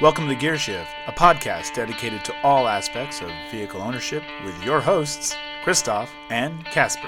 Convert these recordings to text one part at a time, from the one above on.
Welcome to Gear Shift, a podcast dedicated to all aspects of vehicle ownership with your hosts, Christoph and Casper.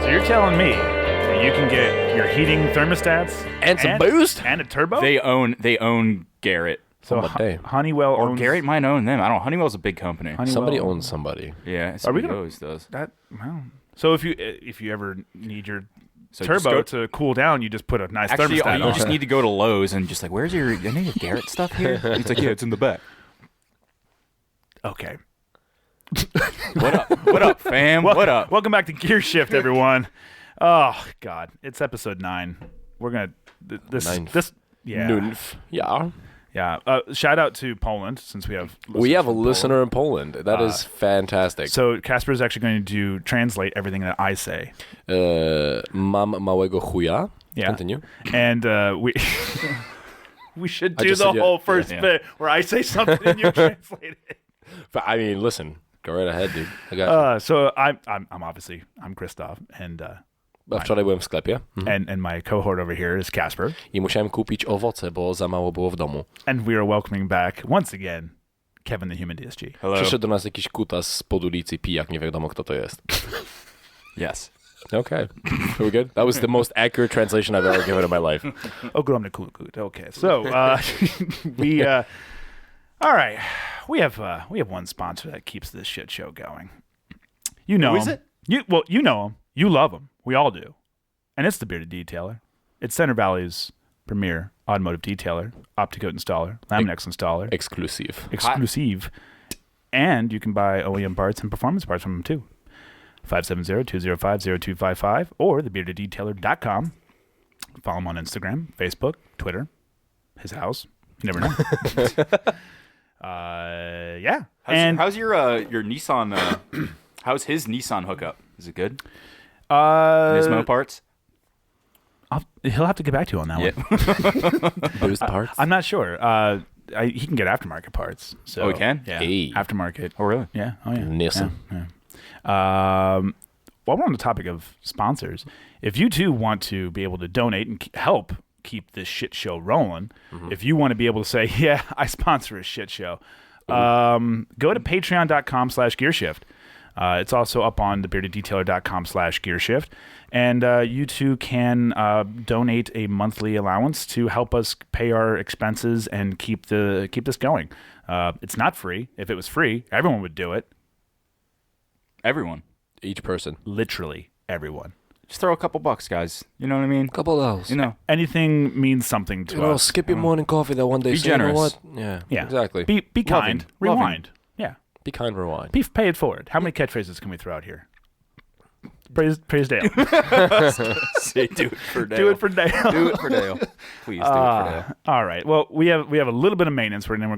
So you're telling me that you can get your heating thermostats and some boost and a turbo? They own Garrett. So Honeywell or owns... Garrett might own them. I don't know. Honeywell's a big company. Somebody owns somebody. Yeah, Are we gonna... always does. That, well, so if you ever need your turbo to cool down, you just put a nice thermostat on. You just need to go to Lowe's and just like, where's your Garrett stuff here? He's like, yeah, it's in the back. Okay. What up? What up, fam? What up? Welcome back to Gear Shift, everyone. Oh God, it's episode 9. We're gonna yeah. Shout out to Poland, since we have a listener in Poland. That is fantastic. So Casper is actually going to translate everything that I say. Mam małego chuja. Yeah. Continue. And we should do the whole first bit where I say something and you translate it. I mean, listen, go right ahead, dude. I got you. So I'm Christoph, and wczoraj byłem w sklepie. And my cohort over here is Casper. I musiałem kupić owoce, bo za mało było w domu. And we are welcoming back, once again, Kevin the Human DSG. Hello. Przyszedł do nas jakiś kutas z ulicy, pijak, nie wiadomo kto to jest. Yes. Okay. Are we good? That was the most accurate translation I've ever given in my life. Ogromny kulkut. Okay. So, all right. We have one sponsor that keeps this shit show going. You know him. Who is it? You know him. You love him. We all do. And it's the Bearded Detailer. It's Center Valley's premier automotive detailer, Opticoat installer, Laminex installer. Exclusive. And you can buy OEM parts and performance parts from them too. 570-205-0255 or thebeardeddetailer.com. Follow him on Instagram, Facebook, Twitter, his house. You never know. Yeah. How's your Nissan? How's his Nissan hookup? Is it good? Nismo parts. He'll have to get back to you on that one. Boost parts. I'm not sure. He can get aftermarket parts. So, he can? Yeah. Hey. Aftermarket. Oh, really? Yeah. Oh, yeah. Nissan. Yeah. While we're on the topic of sponsors, if you too want to be able to donate and help keep this shit show rolling, if you want to be able to say, yeah, I sponsor a shit show, go to patreon.com/gearshift. It's also up on thebeardeddetailer.com/gearshift. And you too can donate a monthly allowance to help us pay our expenses and keep this going. It's not free. If it was free, everyone would do it. Everyone. Each person. Literally everyone. Just throw a couple bucks, guys. You know what I mean? Couple of those. You know. Anything means something to us. Skip your morning coffee that one day. Be generous. You know what? Yeah, exactly. Be kind. Loving. Rewind. Yeah. Be kind, rewind. Pay it forward. How many catchphrases can we throw out here? Praise Dale. Say do it for Dale. Do it for Dale. Do it for Dale. Please do it for Dale. All right. Well, we have a little bit of maintenance, and then we're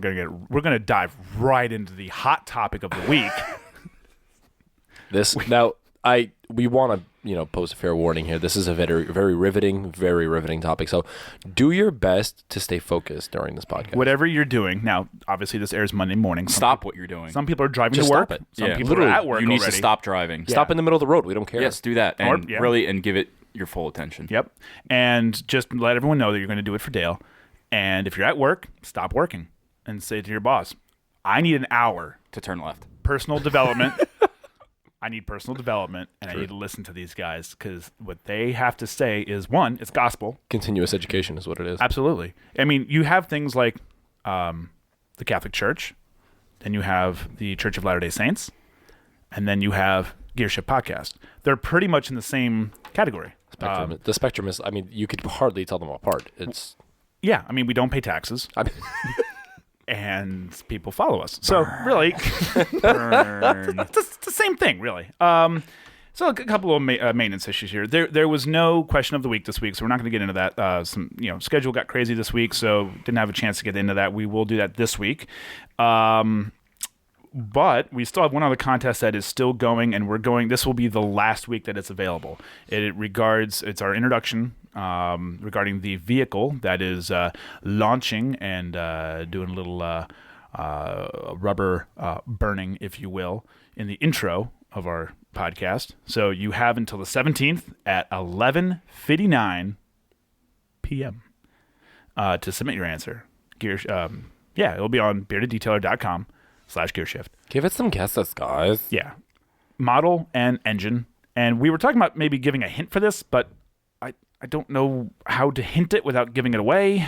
gonna dive right into the hot topic of the week. We want to post a fair warning here. This is a very riveting topic. So do your best to stay focused during this podcast. Whatever you're doing. Now, obviously this airs Monday morning. Stop what you're doing. Some people are driving Just to work. stop it. Some people are at work You need already. to stop driving. Stop in the middle of the road. We don't care. Yes, do that. And and give it your full attention. Yep. And just let everyone know that you're going to do it for Dale. And if you're at work, stop working and say to your boss, I need an hour To turn left. personal development. I need personal development, and I need to listen to these guys because what they have to say is, one, it's gospel. Continuous education is what it is. Absolutely. I mean, you have things like the Catholic Church, then you have the Church of Latter-day Saints, and then you have Gear Shift Podcast. They're pretty much in the same category. The spectrum is, you could hardly tell them apart. It's Yeah, I mean, we don't pay taxes. And people follow us. So really, it's the same thing, really. So a couple of maintenance issues here. There was no question of the week this week, so we're not going to get into that. Schedule got crazy this week, so didn't have a chance to get into that. We will do that this week. But we still have one other contest that is still going, and this will be the last week that it's available. It's our introduction regarding the vehicle that is launching and doing a little rubber burning, if you will, in the intro of our podcast. So you have until the 17th at 11:59 p.m. To submit your answer. It'll be on beardeddetailer.com/gearshift. Give it some guesses, guys. Yeah. Model and engine. And we were talking about maybe giving a hint for this, but I don't know how to hint it without giving it away.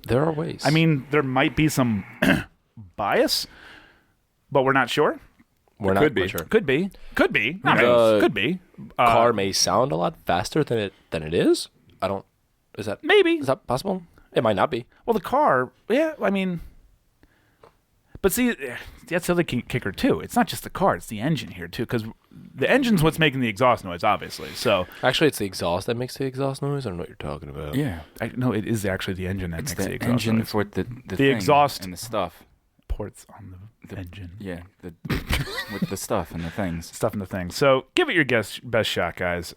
There are ways. I mean, there might be some bias, but we're not sure. We're not sure. Could be. Could be. Could be. Car may sound a lot faster than it is. Is that possible? It might not be. Well, the car, yeah, I mean... But see, that's the other kicker, too. It's not just the car, it's the engine here, too, because the engine's what's making the exhaust noise, obviously. So actually, it's the exhaust that makes the exhaust noise? I don't know what you're talking about. Yeah. No, it is actually the engine that makes the exhaust engine noise. for the the exhaust and the stuff. Ports on the engine. Yeah, with the stuff and the things. Stuff and the things. So give it your best shot, guys.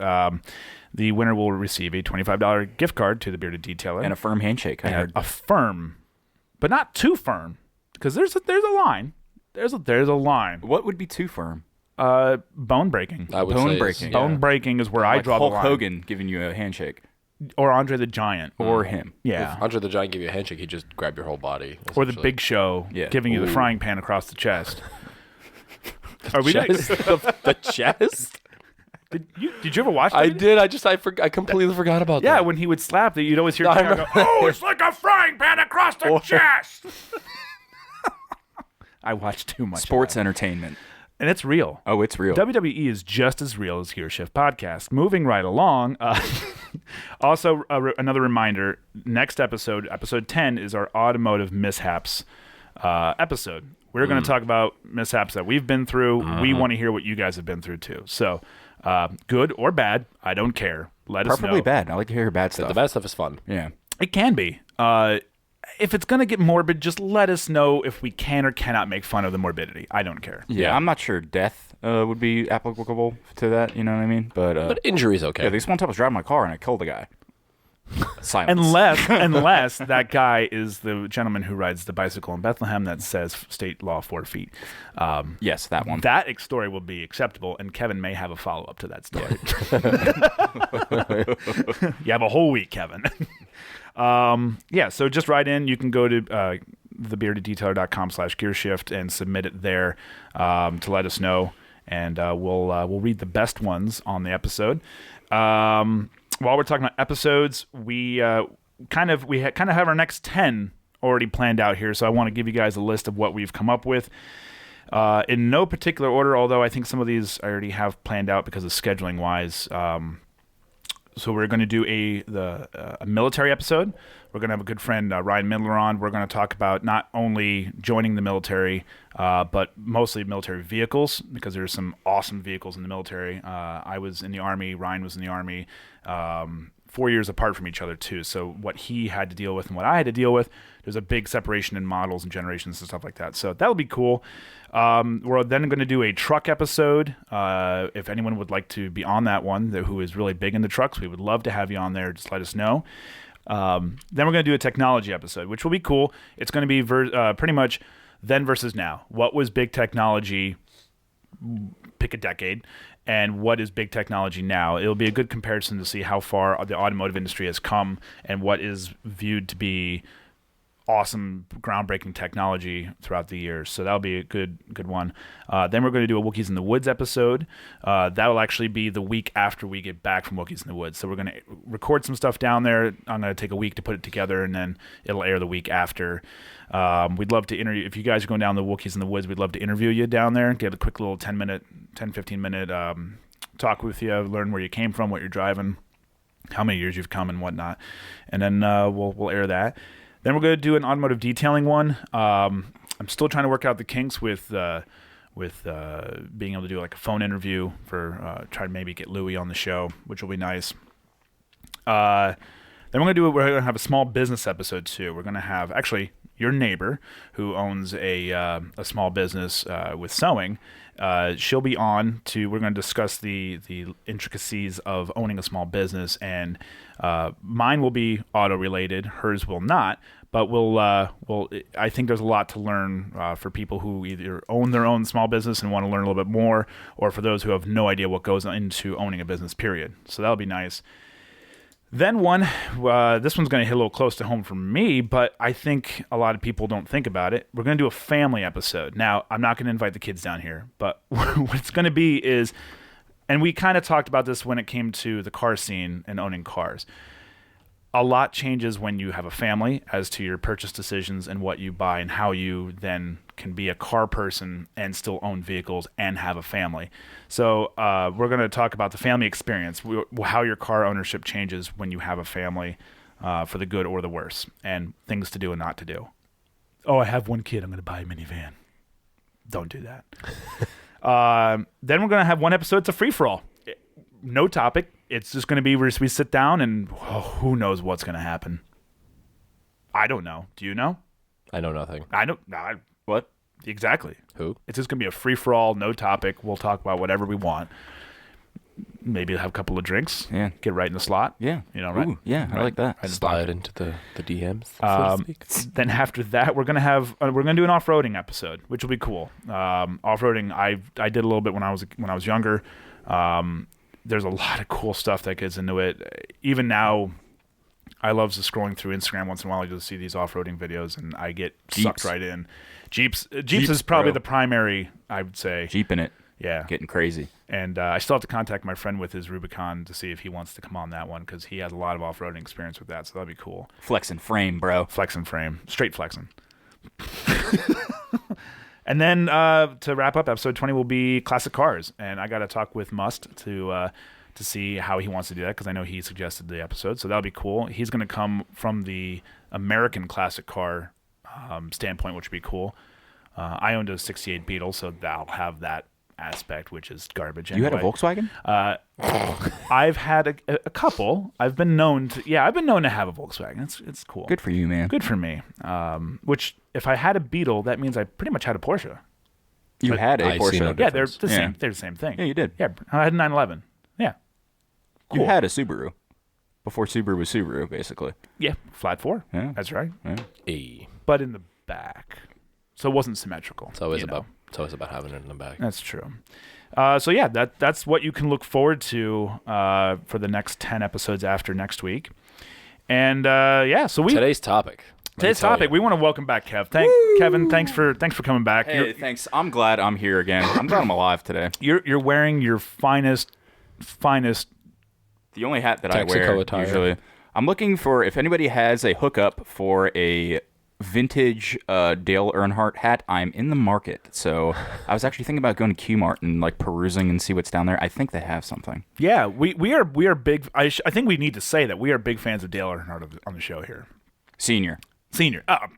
The winner will receive a $25 gift card to the Bearded Detailer. And a firm handshake, I heard. A firm, but not too firm. Because there's a line. There's a line. What would be too firm? Bone breaking. I would Bone say breaking. Bone breaking is where I Like draw Hulk the line. Hogan giving you a handshake. Or Andre the Giant. Or him. Yeah. If Andre the Giant gave you a handshake, he'd just grab your whole body. Or the essentially. Big Show giving you the frying pan across the chest. Are we chest? the chest? Did you ever watch that? I did. I completely forgot about that. Yeah, when he would slap that, you'd always hear Tara go, "Oh, it's like a frying pan across the chest." I watch too much. Sports entertainment. And it's real. Oh, it's real. WWE is just as real as Gear Shift Podcast. Moving right along. Also, another reminder, next episode 10, is our automotive mishaps episode. We're going to talk about mishaps that we've been through. We want to hear what you guys have been through, too. So, good or bad, I don't care. Let us know. Preferably bad. I like to hear bad stuff. The bad stuff is fun. Yeah. It can be. If it's going to get morbid, just let us know if we can or cannot make fun of the morbidity. I don't care. Yeah, I'm not sure death would be applicable to that, you know what I mean? But injury's okay. Yeah, this one time I was driving my car and I killed a guy. Silence. Unless that guy is the gentleman who rides the bicycle in Bethlehem that says state law 4 feet. Yes, that one. That story will be acceptable, and Kevin may have a follow-up to that story. You have a whole week, Kevin. So just write in. You can go to thebeardeddetailer.com/gearshift and submit it there to let us know, and we'll read the best ones on the episode. While we're talking about episodes, we kind of have our next 10 already planned out here, so I want to give you guys a list of what we've come up with. In no particular order, although I think some of these I already have planned out because of scheduling wise. So we're going to do a military episode. We're going to have a good friend, Ryan Midler, on. We're going to talk about not only joining the military, but mostly military vehicles, because there's some awesome vehicles in the military. I was in the Army. Ryan was in the Army. 4 years apart from each other, too. So what he had to deal with and what I had to deal with, there's a big separation in models and generations and stuff like that. So that'll be cool. We're then going to do a truck episode. If anyone would like to be on that one, who is really big into trucks, we would love to have you on there. Just let us know. Then we're going to do a technology episode, which will be cool. It's going to be pretty much then versus now. What was big technology? Pick a decade. And what is big technology now? It'll be a good comparison to see how far the automotive industry has come and what is viewed to be awesome, groundbreaking technology throughout the years. So that'll be a good one. Then we're going to do a Wookiees in the Woods episode. That will actually be the week after we get back from Wookiees in the Woods. So we're going to record some stuff down there. I'm going to take a week to put it together, and then it'll air the week after. We'd love to interview. If you guys are going down the Wookiees in the Woods, we'd love to interview you down there, get a quick little 15 minute talk with you, learn where you came from, what you're driving, how many years you've come, and whatnot. And then we'll air that. Then we're going to do an automotive detailing one. I'm still trying to work out the kinks with being able to do like a phone interview for try to maybe get Louie on the show, which will be nice. Then we're going to have a small business episode too. We're going to have, actually, your neighbor, who owns a small business with sewing. She'll be on to. We're going to discuss the intricacies of owning a small business, and mine will be auto related. Hers will not. But I think there's a lot to learn for people who either own their own small business and want to learn a little bit more, or for those who have no idea what goes into owning a business, period. So that'll be nice. Then this one's going to hit a little close to home for me, but I think a lot of people don't think about it. We're going to do a family episode. Now, I'm not going to invite the kids down here, but what it's going to be is, and we kind of talked about this when it came to the car scene and owning cars. A lot changes when you have a family as to your purchase decisions and what you buy and how you then can be a car person and still own vehicles and have a family. So we're going to talk about the family experience, how your car ownership changes when you have a family, for the good or the worse, and things to do and not to do. Oh, I have one kid. I'm going to buy a minivan. Don't do that. Then we're going to have one episode. It's a free-for-all. No topic. It's just going to be we sit down and who knows what's going to happen. I don't know. Do you know? I know nothing. I don't. What? Exactly. Who? It's just going to be a free-for-all, no topic. We'll talk about whatever we want. Maybe have a couple of drinks. Yeah. Get right in the slot. Yeah. Right? Ooh, yeah, right. I like that. Right Slide into the DMs, so to speak. Then after that, we're gonna do an off-roading episode, which will be cool. Off-roading, I did a little bit when I was younger. There's a lot of cool stuff that gets into it. Even now, I love just scrolling through Instagram once in a while to see these off-roading videos, and I get sucked right in. Jeeps is probably the primary, I would say. Jeep in it. Yeah. Getting crazy. And I still have to contact my friend with his Rubicon to see if he wants to come on that one, because he has a lot of off-roading experience with that, so that'd be cool. Flex and frame, bro. Flex and frame. Straight flexing. And then to wrap up, episode 20 will be classic cars, and I got to talk with Must to see how he wants to do that, because I know he suggested the episode, so that'll be cool. He's going to come from the American classic car standpoint, which would be cool. I owned a '68 Beetle, so that'll have that aspect, which is garbage. You anyway. had a Volkswagen? I've had a couple. I've been known to have a Volkswagen. It's cool. Good for you, man. Good for me. Which, if I had a Beetle, that means I pretty much had a Porsche. You had a I see no Porsche. Yeah, they're difference. the same. They're the same thing. Yeah, you did. Yeah, I had a 911. Yeah. You Cool. had a Subaru. Before Subaru was Subaru, basically. Yeah, flat 4. Yeah. That's right. Yeah. Hey. But in the back, so it wasn't symmetrical. It's always about having it in the back. That's true. So yeah, that's what you can look forward to for the next 10 episodes after next week. And so Today's topic. we want to welcome back Kev. Kevin, thanks for coming back. Hey, thanks. I'm glad I'm here again. I'm glad I'm alive today. You're wearing your finest. The only hat that I Texaco wear attire. usually. I'm looking for, if anybody has a hookup for a vintage Dale Earnhardt hat, I'm in the market. So I was actually thinking about going to Q-Mart and like perusing and see what's down there. I think they have something. Yeah, we are big. I think we need to say that we are big fans of Dale Earnhardt on the show here. Senior.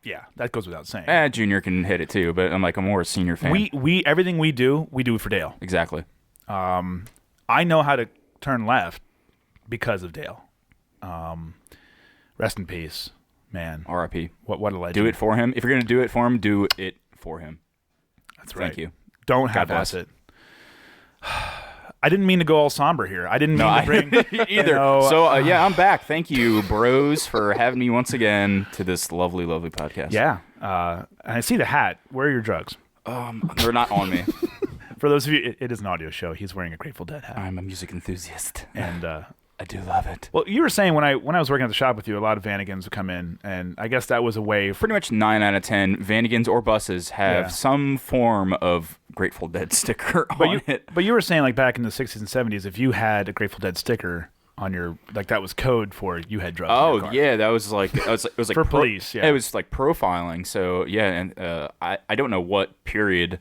Yeah, that goes without saying. Junior can hit it too, but I'm more a senior fan. We everything we do for Dale. Exactly. I know how to turn left because of Dale. Rest in peace, man. R.I.P. What a legend. Do it for him. If you're going to do it for him, do it for him. That's right. Thank you. Don't half-ass it. I didn't mean to go all somber here. I didn't mean to bring either. So I'm back. Thank you, bros, for having me once again to this lovely, lovely podcast. Yeah. And I see the hat. Where are your drugs? They're not on me. For those of you, it is an audio show. He's wearing a Grateful Dead hat. I'm a music enthusiast, and I do love it. Well, you were saying when I was working at the shop with you, a lot of Vanagons would come in, and I guess that was a way. Pretty much 9 out of 10 Vanagons or buses have some form of Grateful Dead sticker on it. But you were saying, like, back in the 60s and 70s, if you had a Grateful Dead sticker on your, like, that was code for you had drugs. in your car. Yeah, that was like it was like for police. Yeah, it was like profiling. So yeah, and I don't know what period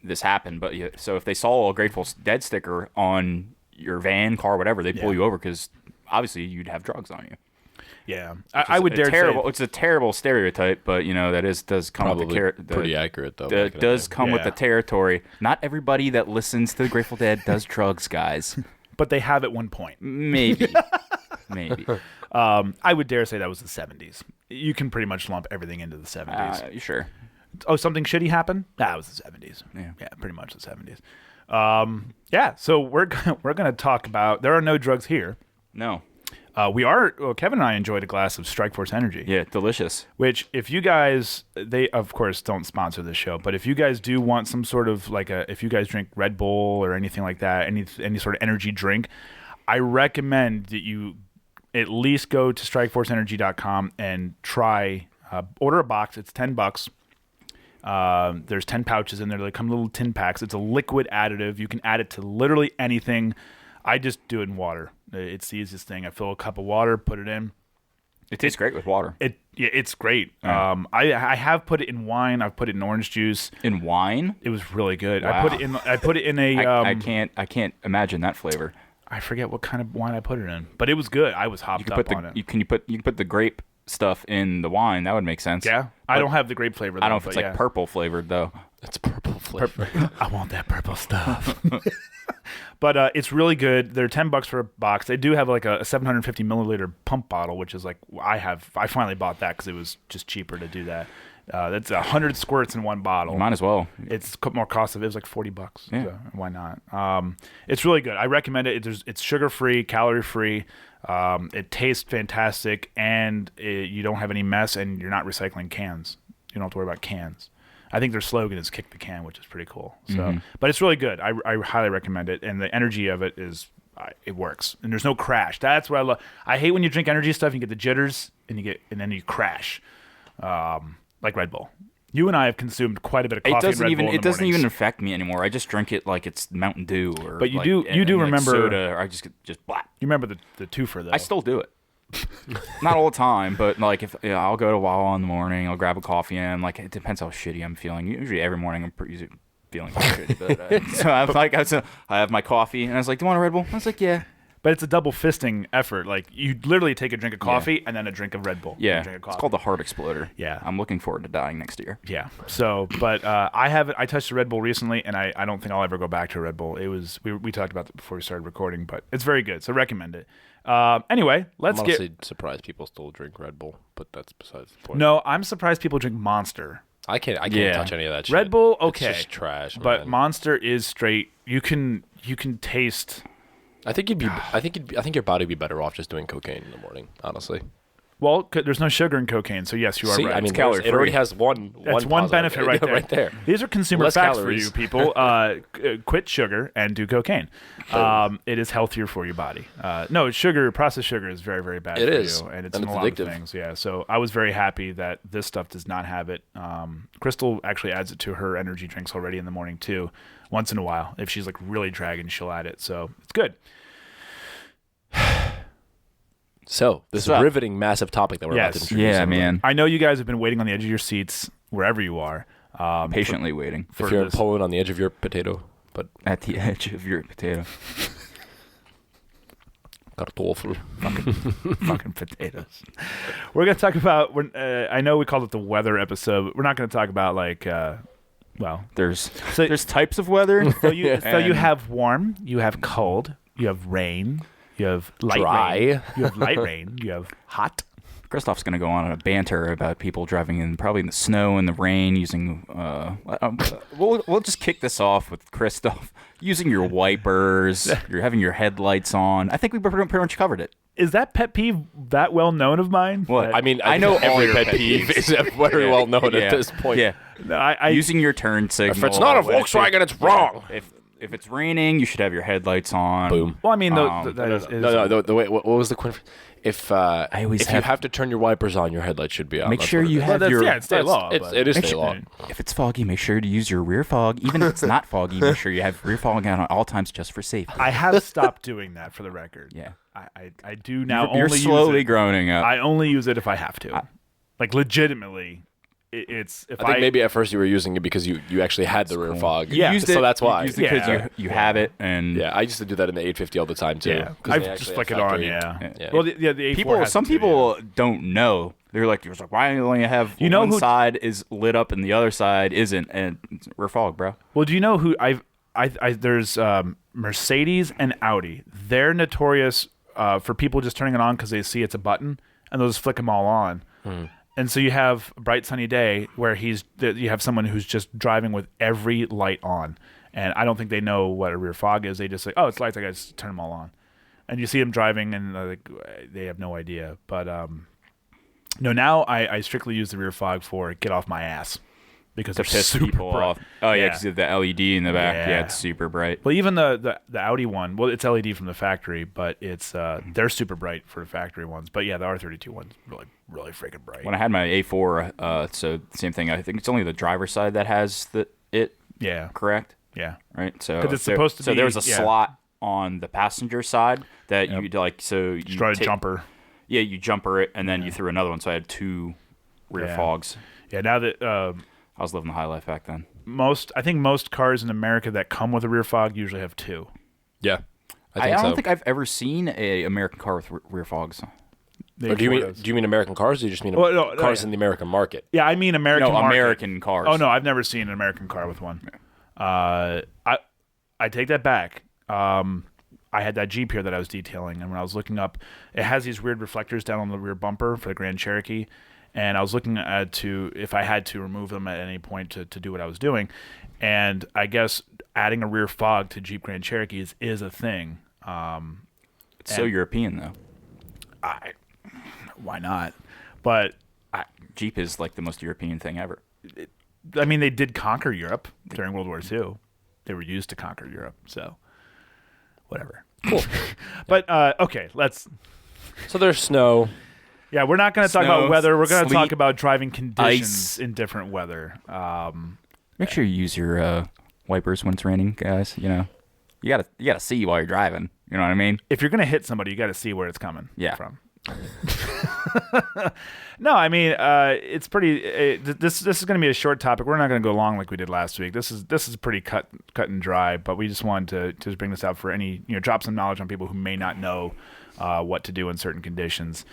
this happened, but yeah, so if they saw a Grateful Dead sticker on your van, car, whatever, they'd pull you over because obviously you'd have drugs on you. Yeah, I would dare say it's a terrible stereotype, but you know that does come Probably with the pretty accurate though. It does come with the territory. Not everybody that listens to the Grateful Dead does drugs, guys. But they have at one point. Maybe. I would dare say that was the 70s. you can pretty much lump everything into the 70s. You sure? Oh, something shitty happened? That was the 70s. Yeah, pretty much the 70s. So we're gonna talk about. There are no drugs here. No. Kevin and I enjoyed a glass of Strikeforce Energy. Yeah, delicious. Which, if you guys, they of course don't sponsor this show, but if you guys do want some sort of if you guys drink Red Bull or anything like that, any sort of energy drink, I recommend that you at least go to StrikeForceEnergy.com and try order a box. It's $10. There's 10 pouches in there. They come in little tin packs. It's a liquid additive. You can add it to literally anything. I just do it in water. It's the easiest thing. I fill a cup of water, put it in. It tastes great with water. It's great. Yeah. I have put it in wine. I've put it in orange juice. In wine? It was really good. Wow. I put it in a. I can't imagine that flavor. I forget what kind of wine I put it in, but it was good. I was hopped up on it. You can put the grape stuff in the wine. That would make sense. Yeah, I don't have the grape flavor. Though, I don't know if it's like purple flavored though. It's purple flavor. I want that purple stuff. But it's really good. They're $10 for a box. They do have like a 750 milliliter pump bottle, which is like I finally bought that because it was just cheaper to do that. That's 100 squirts in one bottle. You might as well. It's more cost of it. It was like $40. Yeah. So why not? It's really good. I recommend it. It's sugar free, calorie free. It tastes fantastic, and you don't have any mess, and you're not recycling cans. You don't have to worry about cans. I think their slogan is "Kick the can," which is pretty cool. So, but it's really good. I highly recommend it, and the energy of it is it works, and there's no crash. That's what I love. I hate when you drink energy stuff, and you get the jitters, and then you crash, like Red Bull. You and I have consumed quite a bit of coffee. It doesn't even affect me anymore. I just drink it like it's Mountain Dew, or but you do remember soda, or I just black. You remember the twofer though? I still do it. Not all the time, but like if I'll go to Wawa in the morning, I'll grab a coffee, and like it depends how shitty I'm feeling. Usually every morning I'm pretty feeling pretty shitty, but so I have my coffee, and I was like, "Do you want a Red Bull?" I was like, "Yeah." But it's a double fisting effort. Like you literally take a drink of coffee and then a drink of Red Bull. Yeah, drink of coffee. It's called the Heart Exploder. Yeah, I'm looking forward to dying next year. Yeah. So, but I touched a Red Bull recently, and I don't think I'll ever go back to a Red Bull. It was we talked about it before we started recording, but it's very good. So recommend it. Anyway, I'm honestly surprised people still drink Red Bull, but that's besides the point. No, I'm surprised people drink Monster. I can't touch any of that shit. Red Bull, okay, it's just trash. But man. Monster is straight. You can taste. I think your body would be better off just doing cocaine in the morning. Honestly. Well, there's no sugar in cocaine, so yes, you are right. I mean, calorie-free. it already has one. That's one benefit right there. right there. These are consumer Less facts calories. for you people. Quit sugar and do cocaine. It is healthier for your body. No, processed sugar is very, very bad for you, and it's in a lot addictive. of things. Yeah, so I was very happy that this stuff does not have it. Crystal actually adds it to her energy drinks already in the morning too. Once in a while, if she's like really dragging, she'll add it. So it's good. So this is a riveting, massive topic that we're about to introduce. Yeah, everybody. man. I know you guys have been waiting on the edge of your seats wherever you are. Patiently waiting. If you're in Poland, on the edge of your potato, but At the edge of your potato. kartoffel. fucking potatoes. We're gonna talk about. I know we called it the weather episode. But we're not gonna talk about There's types of weather. So you have warm, you have cold, you have rain, you have light Dry. rain, you have light rain, you have hot. Christoph's going to go on a banter about people driving probably in the snow and the rain using. We'll just kick this off with Christoph using your wipers. You're having your headlights on. I think we pretty much covered it. Is that pet peeve that well known of mine? What? I mean, I know all every your pet peeve is very well known at this point. Yeah. No, Using your turn signal. If it's not a Volkswagen, it's wrong. If it's raining, you should have your headlights on. Boom. Well, I mean, No. The way. What was the question? If you have to turn your wipers on, your headlights should be on. Make sure you have your. it's state law. It is state law. If it's foggy, make sure to use your rear fog. Even if it's not foggy, make sure you have rear fog on at all times just for safety. I have stopped doing that for the record. Yeah. I do now. You're only slowly use it. groaning up. I only use it if I have to. Like legitimately, it's if I think maybe at first you were using it because you actually had the rear fog. Yeah. So that's why. You used it because you have it, and Yeah, I used to do that in the 850 all the time too. Yeah, 'cause I they just actually flick have it on. factory- Yeah. Yeah. Well, the A4 has some it too, people don't know. They're like, why do you only have one side is lit up and the other side isn't? And it's rear fog, bro. Well, do you know who there's Mercedes and Audi. They're notorious for people just turning it on because they see it's a button and they'll just flick them all on. And so you have a bright sunny day where you have someone who's just driving with every light on, and I don't think they know what a rear fog is. They just say, "Oh, it's lights. I got to turn them all on," and you see them driving, and they have no idea. But no, now I strictly use the rear fog for get off my ass because To they're piss super people bright. off. Oh yeah, because the LED in the back. Yeah, it's super bright. Well, even the Audi one, well, it's LED from the factory, but it's they're super bright for the factory ones. But yeah, the R32 one's really freaking bright. When I had my A4, so same thing. I think it's only the driver's side that has it. Yeah. Correct. Yeah. Right. So 'Cause it's supposed to So be- there was a yeah. slot on the passenger side that you like. So you Just try to take- jumper. Yeah, you jumper it, and then you threw another one. So I had 2 rear Yeah. fogs. Yeah. Now that I was living the high life back then. I think most cars in America that come with a rear fog usually have 2. Yeah, I I think so. don't think I've ever seen a American car with rear fogs. Or do you mean American cars? Or do you just mean Well, no, cars yeah. in the American market? Yeah, I mean American. No, market. American cars. Oh no, I've never seen an American car with one. I take that back. I had that Jeep here that I was detailing, and when I was looking up, it has these weird reflectors down on the rear bumper for the Grand Cherokee, and I was looking at if I had to remove them at any point to do what I was doing, and I guess adding a rear fog to Jeep Grand Cherokees is a thing. It's so European though. Why not? But Jeep is like the most European thing ever. I mean, they did conquer Europe during World War II. They were used to conquer Europe, so whatever. Cool. But okay, So there's snow. Yeah, we're not going to talk Snow, about weather. We're going to sleet, talk about driving conditions ice. in different weather. Make sure you use your wipers when it's raining, guys. You know, you gotta see while you're driving. You know what I mean? If you're going to hit somebody, you got to see where it's coming from. No, I mean it's pretty. This is going to be a short topic. We're not going to go long like we did last week. This is pretty cut and dry. But we just wanted to just bring this out for any drop some knowledge on people who may not know what to do in certain conditions.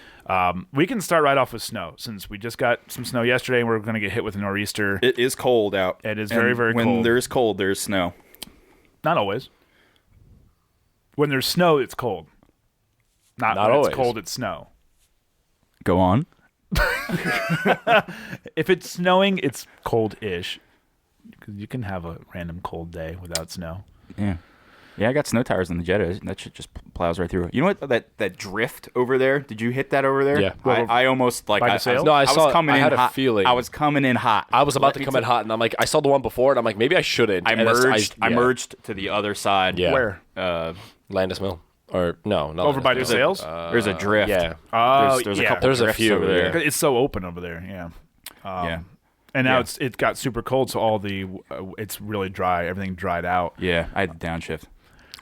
We can start right off with snow since we just got some snow yesterday and we're going to get hit with a nor'easter. It is cold out. It is very, very cold. When there's cold, there's snow. Not always. When there's snow, it's cold. Not when always. It's cold, it's snow. Go on. If it's snowing, it's cold-ish. Because you can have a random cold day without snow. Yeah. Yeah, I got snow tires on the Jetta. That shit just plows right through. You know what? That drift over there. Did you hit that over there? Yeah. I almost like. By the sail? No, I was saw. coming I in had a hot. feeling. I was coming in hot. I was about Let to me come in hot, and I'm like, I saw the one before, and I'm like, maybe I shouldn't. I And that's- merged. I yeah. merged to the other side. Yeah. Where? Landis Mill, or no, not Over by the Landis Mill. sales? There's a drift. Yeah. Oh, There's a yeah. couple. There's a drifts few, over there. yeah. It's so open over there, yeah. Yeah. And now Yeah. it got super cold, so all it's really dry. Everything dried out Yeah, I had the downshift.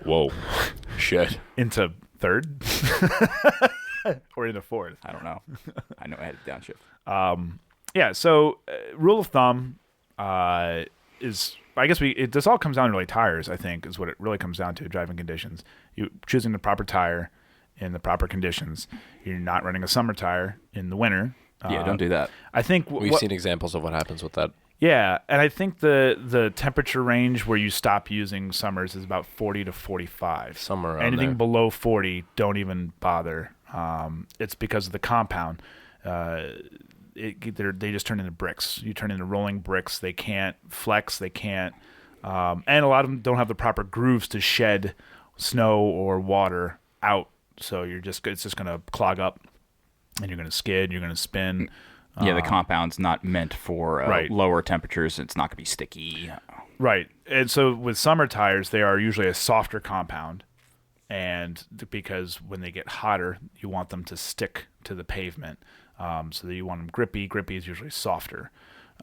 Whoa, shit. into third or into fourth. I don't know. I know I had a downshift. Yeah. So rule of thumb is, I guess this all comes down to like tires. I think is what it really comes down to. Driving conditions. You choosing the proper tire in the proper conditions. You're not running a summer tire in the winter. Yeah, don't do that. I think We've seen examples of what happens with that. Yeah, and I think the temperature range where you stop using summers is about 40 to 45. Somewhere around Anything there. below 40, don't even bother. It's because of the compound. They just turn into bricks. You turn into rolling bricks. They can't flex. They can't, and a lot of them don't have the proper grooves to shed snow or water out. So it's just going to clog up, and you're going to skid. You're going to spin. Yeah, the compound's not meant for Right. lower temperatures. It's not going to be sticky. Right. And so with summer tires, they are usually a softer compound. And because when they get hotter, you want them to stick to the pavement. So that you want them grippy. Grippy is usually softer.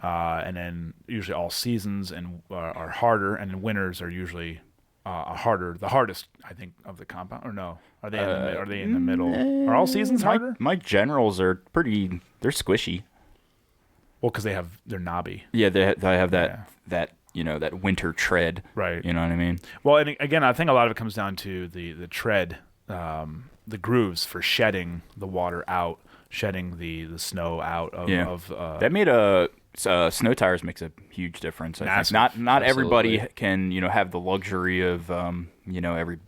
And then usually all seasons are harder, and then winters are usually harder. The hardest, I think, of the compound. Or no? Are they in the middle? Are all seasons harder? My generals are pretty. They're squishy. Well, because they're knobby. Yeah, they have that that winter tread. Right. You know what I mean? Well, and again, I think a lot of it comes down to the tread, the grooves for shedding the water out, shedding the snow out of. Yeah. That made snow tires makes a huge difference. I think. Massive. Not everybody Absolutely. can have the luxury of every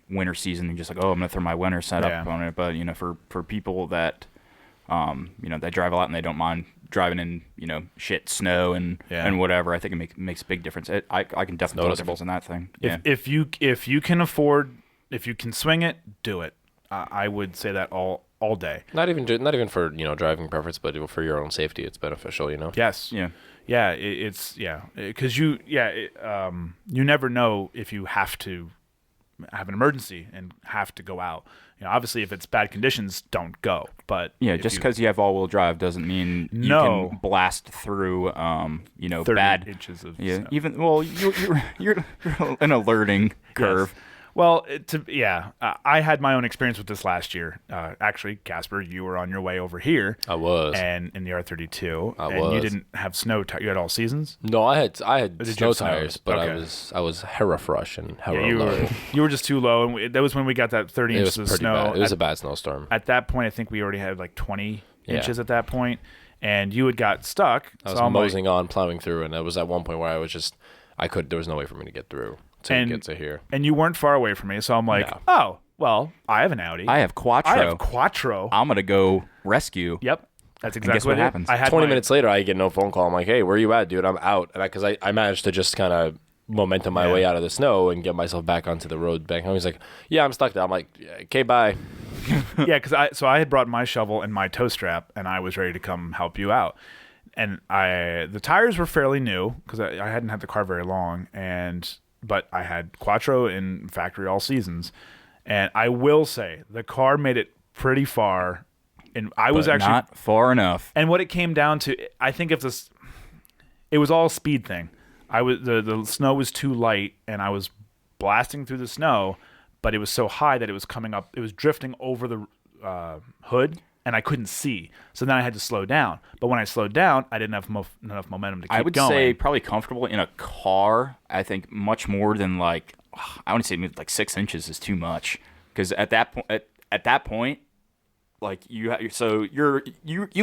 winter season and just like, oh, I'm gonna throw my winter setup Yeah. on it. But for people that they drive a lot and they don't mind driving in, shit, snow and whatever. I think it makes a big difference. I can definitely tell the difference in that thing. If you can afford, if you can swing it, do it. I would say that all day. Not even for driving preference, but for your own safety, it's beneficial. Yes. Yeah. Because you never know if you have to have an emergency and have to go out. Obviously, if it's bad conditions, don't go. But just because you have all-wheel drive doesn't mean you can blast through, 30 bad inches of snow. snow. Even you're an alerting curve. Yes. Well, I had my own experience with this last year. Actually, Casper, you were on your way over here. I was. And in the R32. I and was. You didn't have snow tires. You had all seasons? No, I had snow have tires, snows? but Okay. I was hella fresh and hella you low. were just too low. And that was when we got that 30 It inches was of pretty snow. bad. It was a bad snowstorm. At that point, I think we already had like 20 Yeah. inches at that point, and you had got stuck. I was I'm like, moseying on, plowing through, and it was at one point where I was just, there was no way for me to get through to get to here. And you weren't far away from me, so I'm like, No. oh, well, I have an Audi. I have Quattro. I'm gonna go rescue. Yep. That's guess exactly what it. happens? I had 20 minutes later, I get no phone call. I'm like, hey, where you at, dude? I'm out. And because I managed to just kind of momentum my way out of the snow and get myself back onto the road back home. He's like, yeah, I'm stuck there. I'm like, okay, bye. Yeah, because I had brought my shovel and my tow strap, and I was ready to come help you out. And the tires were fairly new because I hadn't had the car very long, but I had Quattro in factory all seasons, and I will say the car made it pretty far, and I was actually not far enough. And what it came down to, I think it was all a speed thing. The snow was too light, and I was blasting through the snow, but it was so high that it was coming up. It was drifting over the hood, and I couldn't see. So then I had to slow down. But when I slowed down, I didn't have enough momentum to keep going. I would say probably comfortable in a car. I think much more than I want to say maybe 6 inches is too much, because at that point, like you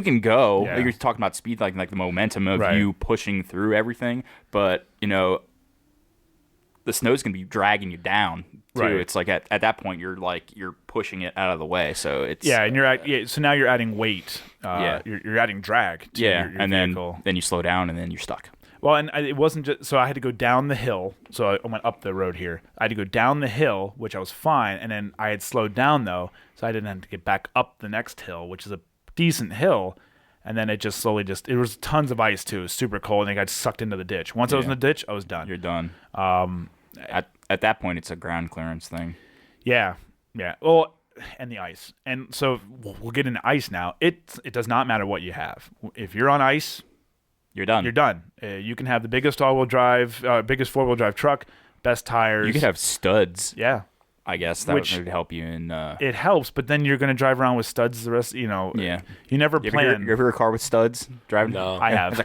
can go. Yeah. You're talking about speed, like the momentum of Right. you pushing through everything, but the snow's gonna be dragging you down too. Right. It's like at that point you're pushing it out of the way, so it's and so now you're adding weight. You're adding drag to your and vehicle. then you slow down and then you're stuck. Well, and it wasn't just so I had to go down the hill. So I went up the road here. I had to go down the hill, which I was fine, and then I had slowed down though, so I didn't have to get back up the next hill, which is a decent hill. And then it just slowly it was tons of ice too. It was super cold, and I got sucked into the ditch. Once I was in the ditch, I was done. You're done. At that point, it's a ground clearance thing. Yeah. Well, and the ice, and so we'll get into ice now. It does not matter what you have. If you're on ice, You're done. you're done. You can have the biggest all-wheel drive, biggest four-wheel drive truck, best tires. You could have studs. Yeah. I guess that would help you in. It helps, but then you're going to drive around with studs the rest. Yeah. You never You plan. ever hear a car with studs driving? No. I have.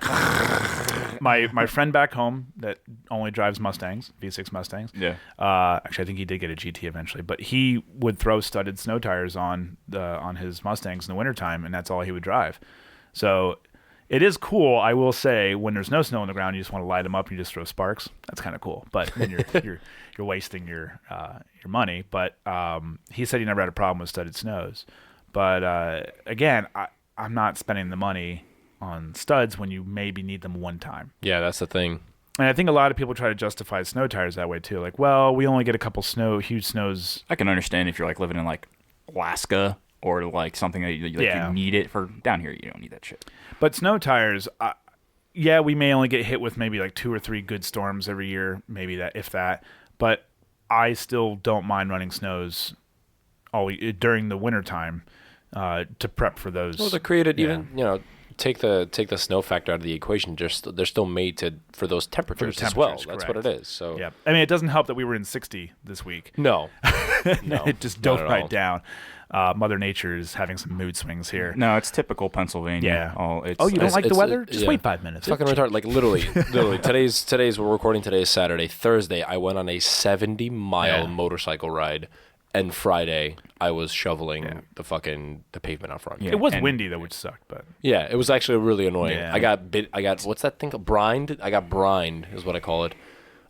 my friend back home that only drives Mustangs, V6 Mustangs. Yeah. Actually, I think he did get a GT eventually, but he would throw studded snow tires on his Mustangs in the wintertime, and that's all he would drive. So it is cool, I will say. When there's no snow on the ground, you just want to light them up and you just throw sparks. That's kind of cool, but then you're wasting your money. But he said he never had a problem with studded snows. But again, I'm not spending the money on studs when you maybe need them one time. Yeah, that's the thing. And I think a lot of people try to justify snow tires that way too. Like, well, we only get a couple huge snows. I can understand if you're living in Alaska or something that you need it for. Down here, you don't need that shit. But snow tires, yeah, we may only get hit with maybe 2 or 3 good storms every year, maybe that, if that. But I still don't mind running snows during the wintertime to prep for those. Well, they created even, take the snow factor out of the equation. They're still made for those temperatures as well. That's correct. what it is. So yeah, I mean, it doesn't help that we were in 60 this week. no, It just dove not at right all. down. Mother Nature is having some mood swings here. No, it's typical Pennsylvania. Yeah. It's, Oh, you don't like the it's- weather? it- Just yeah. wait 5 minutes. fucking retarded. Like literally. Today's we're recording. Today is Saturday. Thursday, I went on a 70-mile motorcycle ride, and Friday I was shoveling the pavement out front. Yeah. It was and- windy though, which sucked, but Yeah, it was actually really annoying. Yeah. I got what's that thing? Brined? I got brined is what I call it.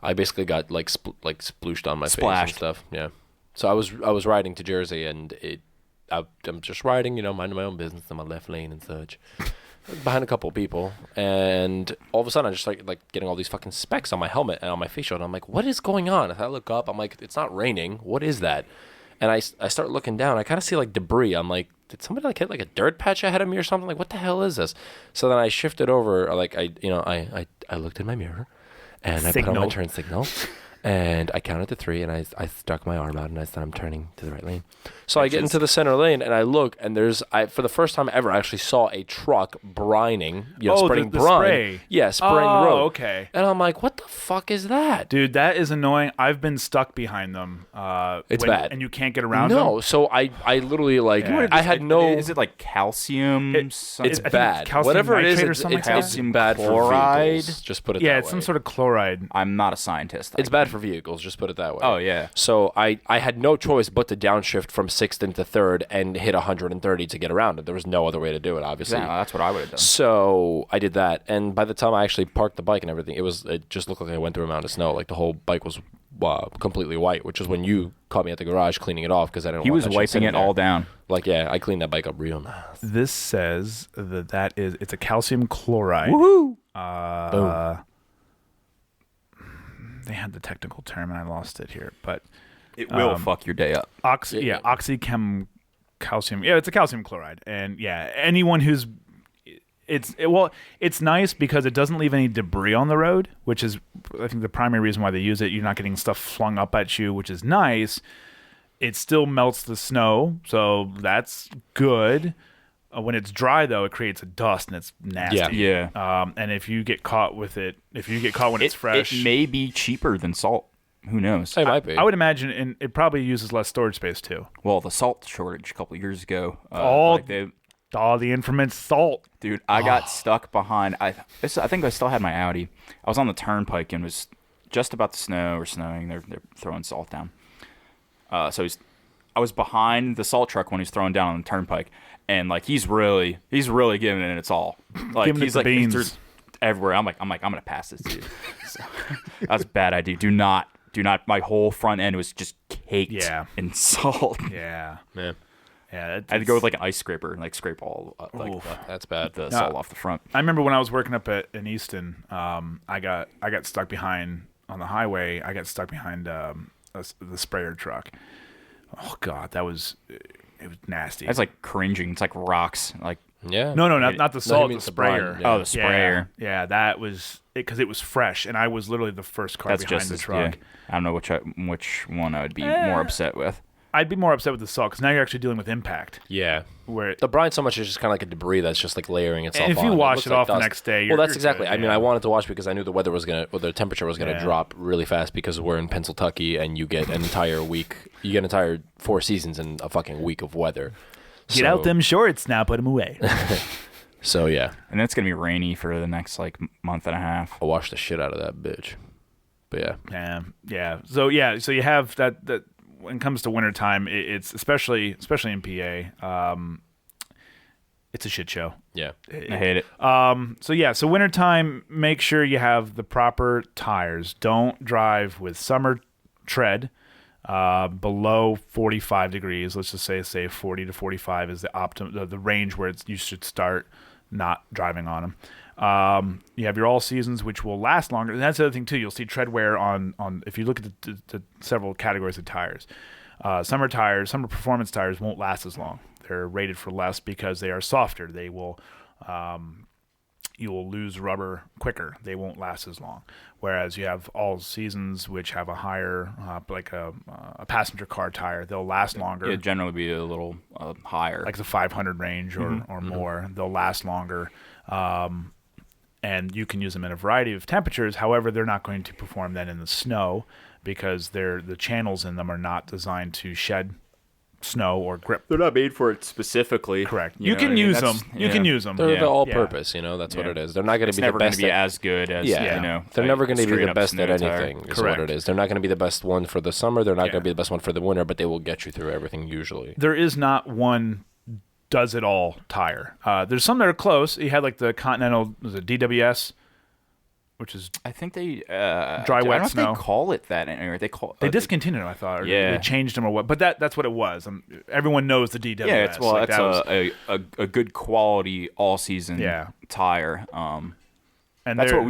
I basically got splooshed on my face Splashed. and stuff. Yeah. So I was riding to Jersey, and I'm just riding, minding my own business in my left lane and such. Behind a couple of people, and all of a sudden I just start like getting all these fucking specks on my helmet and on my face shield. And I'm like, what is going on? If I look up, I'm like, it's not raining. What is that? And I start looking down. I kind of see like debris. I'm like, did somebody like hit like a dirt patch ahead of me or something? Like, what the hell is this? So then I shifted over. Like I looked in my mirror, and I put on my turn signal. And I counted to 3, and I stuck my arm out, and I said, I'm turning to the right lane. So I get into the center lane, and I look, and for the first time ever, I actually saw a truck brining, spraying the brine. spray. Yeah, spraying the road. Okay. And I'm like, what the fuck is that? Dude, that is annoying. I've been stuck behind them. It's bad. And you can't get around them? No, so I literally, like, I had no... Is it like calcium? It's bad. Calcium Whatever it is, nitrate or something it's like that? calcium bad chloride? for vehicles. Just put it that way. Yeah, it's some sort of chloride. I'm not a scientist. It's bad for vehicles, just put it that way. Oh, yeah. So I had no choice but to downshift from 6th into 3rd and hit 130 to get around it. There was no other way to do it, obviously. Yeah, that's what I would have done. So I did that, and by the time I actually parked the bike and everything, it just looked like I went through a mountain of snow. Like the whole bike was completely white, which is when you caught me at the garage cleaning it off because I didn't. He want was that shit wiping sitting it there. all down. Like, yeah, I cleaned that bike up real nice. This says it's a calcium chloride. Woohoo! Boom. They had the technical term, and I lost it here, but It will fuck your day up. oxychem calcium. Yeah, it's a calcium chloride, and yeah, anyone who's it's nice because it doesn't leave any debris on the road, which is I think the primary reason why they use it. You're not getting stuff flung up at you, which is nice. It still melts the snow, so that's good. When it's dry, though, it creates a dust, and it's nasty. Yeah. And if you get caught with it, when it's fresh, it may be cheaper than salt. Who knows? It might be. I would imagine, and it probably uses less storage space too. Well, the salt shortage a couple of years ago. The increment salt. Dude, I got stuck behind. I think I still had my Audi. I was on the turnpike and was just about to snow or snowing. They're throwing salt down. I was behind the salt truck when he's throwing down on the turnpike, and like he's really giving it its all. Like Giving it he's the like beans. everywhere. I'm gonna pass this dude. So, that's a bad idea. Do not. My whole front end was just caked in salt. Yeah. Man. Yeah, I had to go with like an ice scraper and like scrape all That's bad. the salt off the front. I remember when I was working up in Easton, I got stuck behind on the highway. I got stuck behind the sprayer truck. Oh God, it was nasty. That's like cringing. It's like rocks. Like Yeah. No, not the salt, the sprayer. brine, yeah. Oh, the sprayer. Yeah, that was it because it was fresh, and I was literally the first car that's behind just the as truck. yeah. I don't know which one I would be more upset with. I'd be more upset with the salt because now you're actually dealing with impact. Yeah. Where The brine so much is just kind of like a debris that's just like layering itself on. and if you wash looks it like off the dust. next day, Well, that's you're exactly. good, I mean, yeah. I wanted to watch because I knew the weather was the temperature was gonna Yeah. drop really fast because we're in Pennsylvania and you get an entire week, you get an entire 4 seasons in a fucking week of weather. Get out them shorts now, put them away. So yeah, And it's gonna be rainy for the next like month and a half. I'll wash the shit out of that bitch. But yeah, Yeah. So you have that when it comes to wintertime, it's especially in PA, it's a shit show. yeah. I hate it. So wintertime, make sure you have the proper tires. Don't drive with summer tread below 45 degrees. Let's just say 40 to 45 is the range where you should start not driving on them. You have your all seasons, which will last longer. And that's the other thing too. You'll see tread wear on if you look at the several categories of tires. Summer performance tires won't last as long. They're rated for less because they are softer. They will, you will lose rubber quicker. They won't last as long. Whereas you have all seasons, which have a higher, like a passenger car tire, they'll last longer. It'd generally be a little higher. Like the 500 range or more. They'll last longer. And you can use them in a variety of temperatures. However, they're not going to perform then in the snow because the channels in them are not designed to shed snow or grip. They're not made for it specifically. Correct. You You know can what I mean? use them. That's- You yeah. can use them. They're Yeah. the all Yeah. purpose, that's what Yeah. it is. They're not going It's to be the never going best to be at, as good as yeah. you know. They're never going to be straight the up best at snow tire. anything. Is Correct. what it is. They're not going to be the best one for the summer. They're not Yeah. going to be the best one for the winter, but they will get you through everything usually. There is not one does it all tire. There's some that are close. You had like the Continental, was it DWS? which is I think they Dry, I wet don't know if snow. they call it that anymore. They call they discontinued them, I thought. Or Yeah. they changed them or what? But that's what it was. Everyone knows the DWS. yeah. It's Like, that's that was, a good quality all season Yeah. tire. and That's they're- what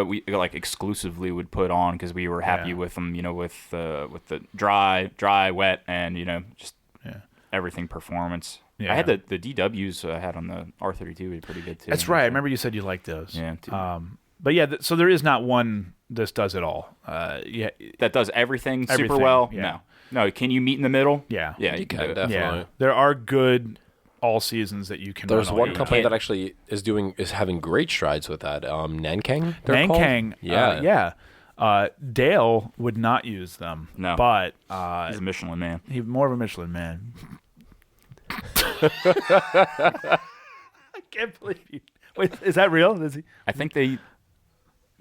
we like exclusively would put on because we were happy Yeah. with them. With the dry, wet, and just everything performance. Yeah. I had the DWs I had on the R32 were pretty good too. That's right. I remember you said you liked those. Yeah. Too. But yeah, so there is not one this does it all. Yeah. That does everything super Everything, well. yeah. No. Can you meet in the middle? Yeah. Yeah, You you can can do it. definitely. Yeah. There are good all seasons that you can There's run all one year company round. that actually is having great strides with that. Nankang. they're called? Nankang. Yeah. Dale would not use them. No. But He's a Michelin man. he's more of a Michelin man. I can't believe you. Wait, is that real? Is he? I think they.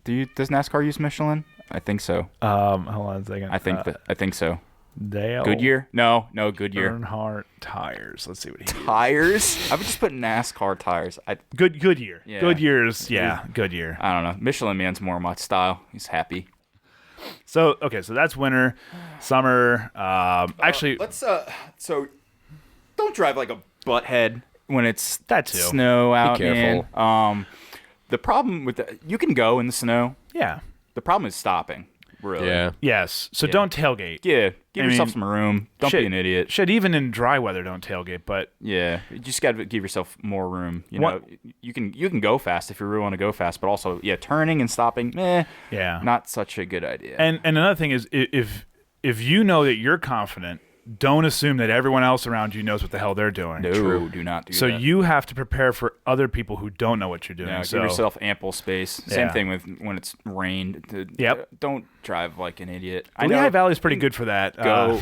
Does NASCAR use Michelin? I think so. Hold on a second. I think so. Dale Goodyear? No, Goodyear. Earnhardt tires. Let's see what he uses. Tires? I would just put NASCAR tires. Goodyear. Yeah. Goodyear's. Yeah, Goodyear. I don't know. Michelin man's more my style. He's happy. So so that's winter, summer. Actually, let's so don't drive like a butthead when it's That too. snow out. careful. Man. The problem with you can go in the snow. yeah, The problem is stopping. Really. Yeah. yes. So don't tailgate. Yeah. Give I yourself mean, some room. Don't shit, be an idiot. Shit, even in dry weather, don't tailgate. But Yeah, you just got to give yourself more room. What- You can go fast if you really want to go fast, but also turning and stopping, yeah. not such a good idea. And another thing is, if you know that you're confident, don't assume that everyone else around you knows what the hell they're doing. no, True. do not do So that. you have to prepare for other people who don't know what you're doing. Yeah, so give yourself ample space. Same Yeah. thing with when it's rained. Yep. Don't drive like an idiot. the Lehigh Valley is pretty good for that. Go.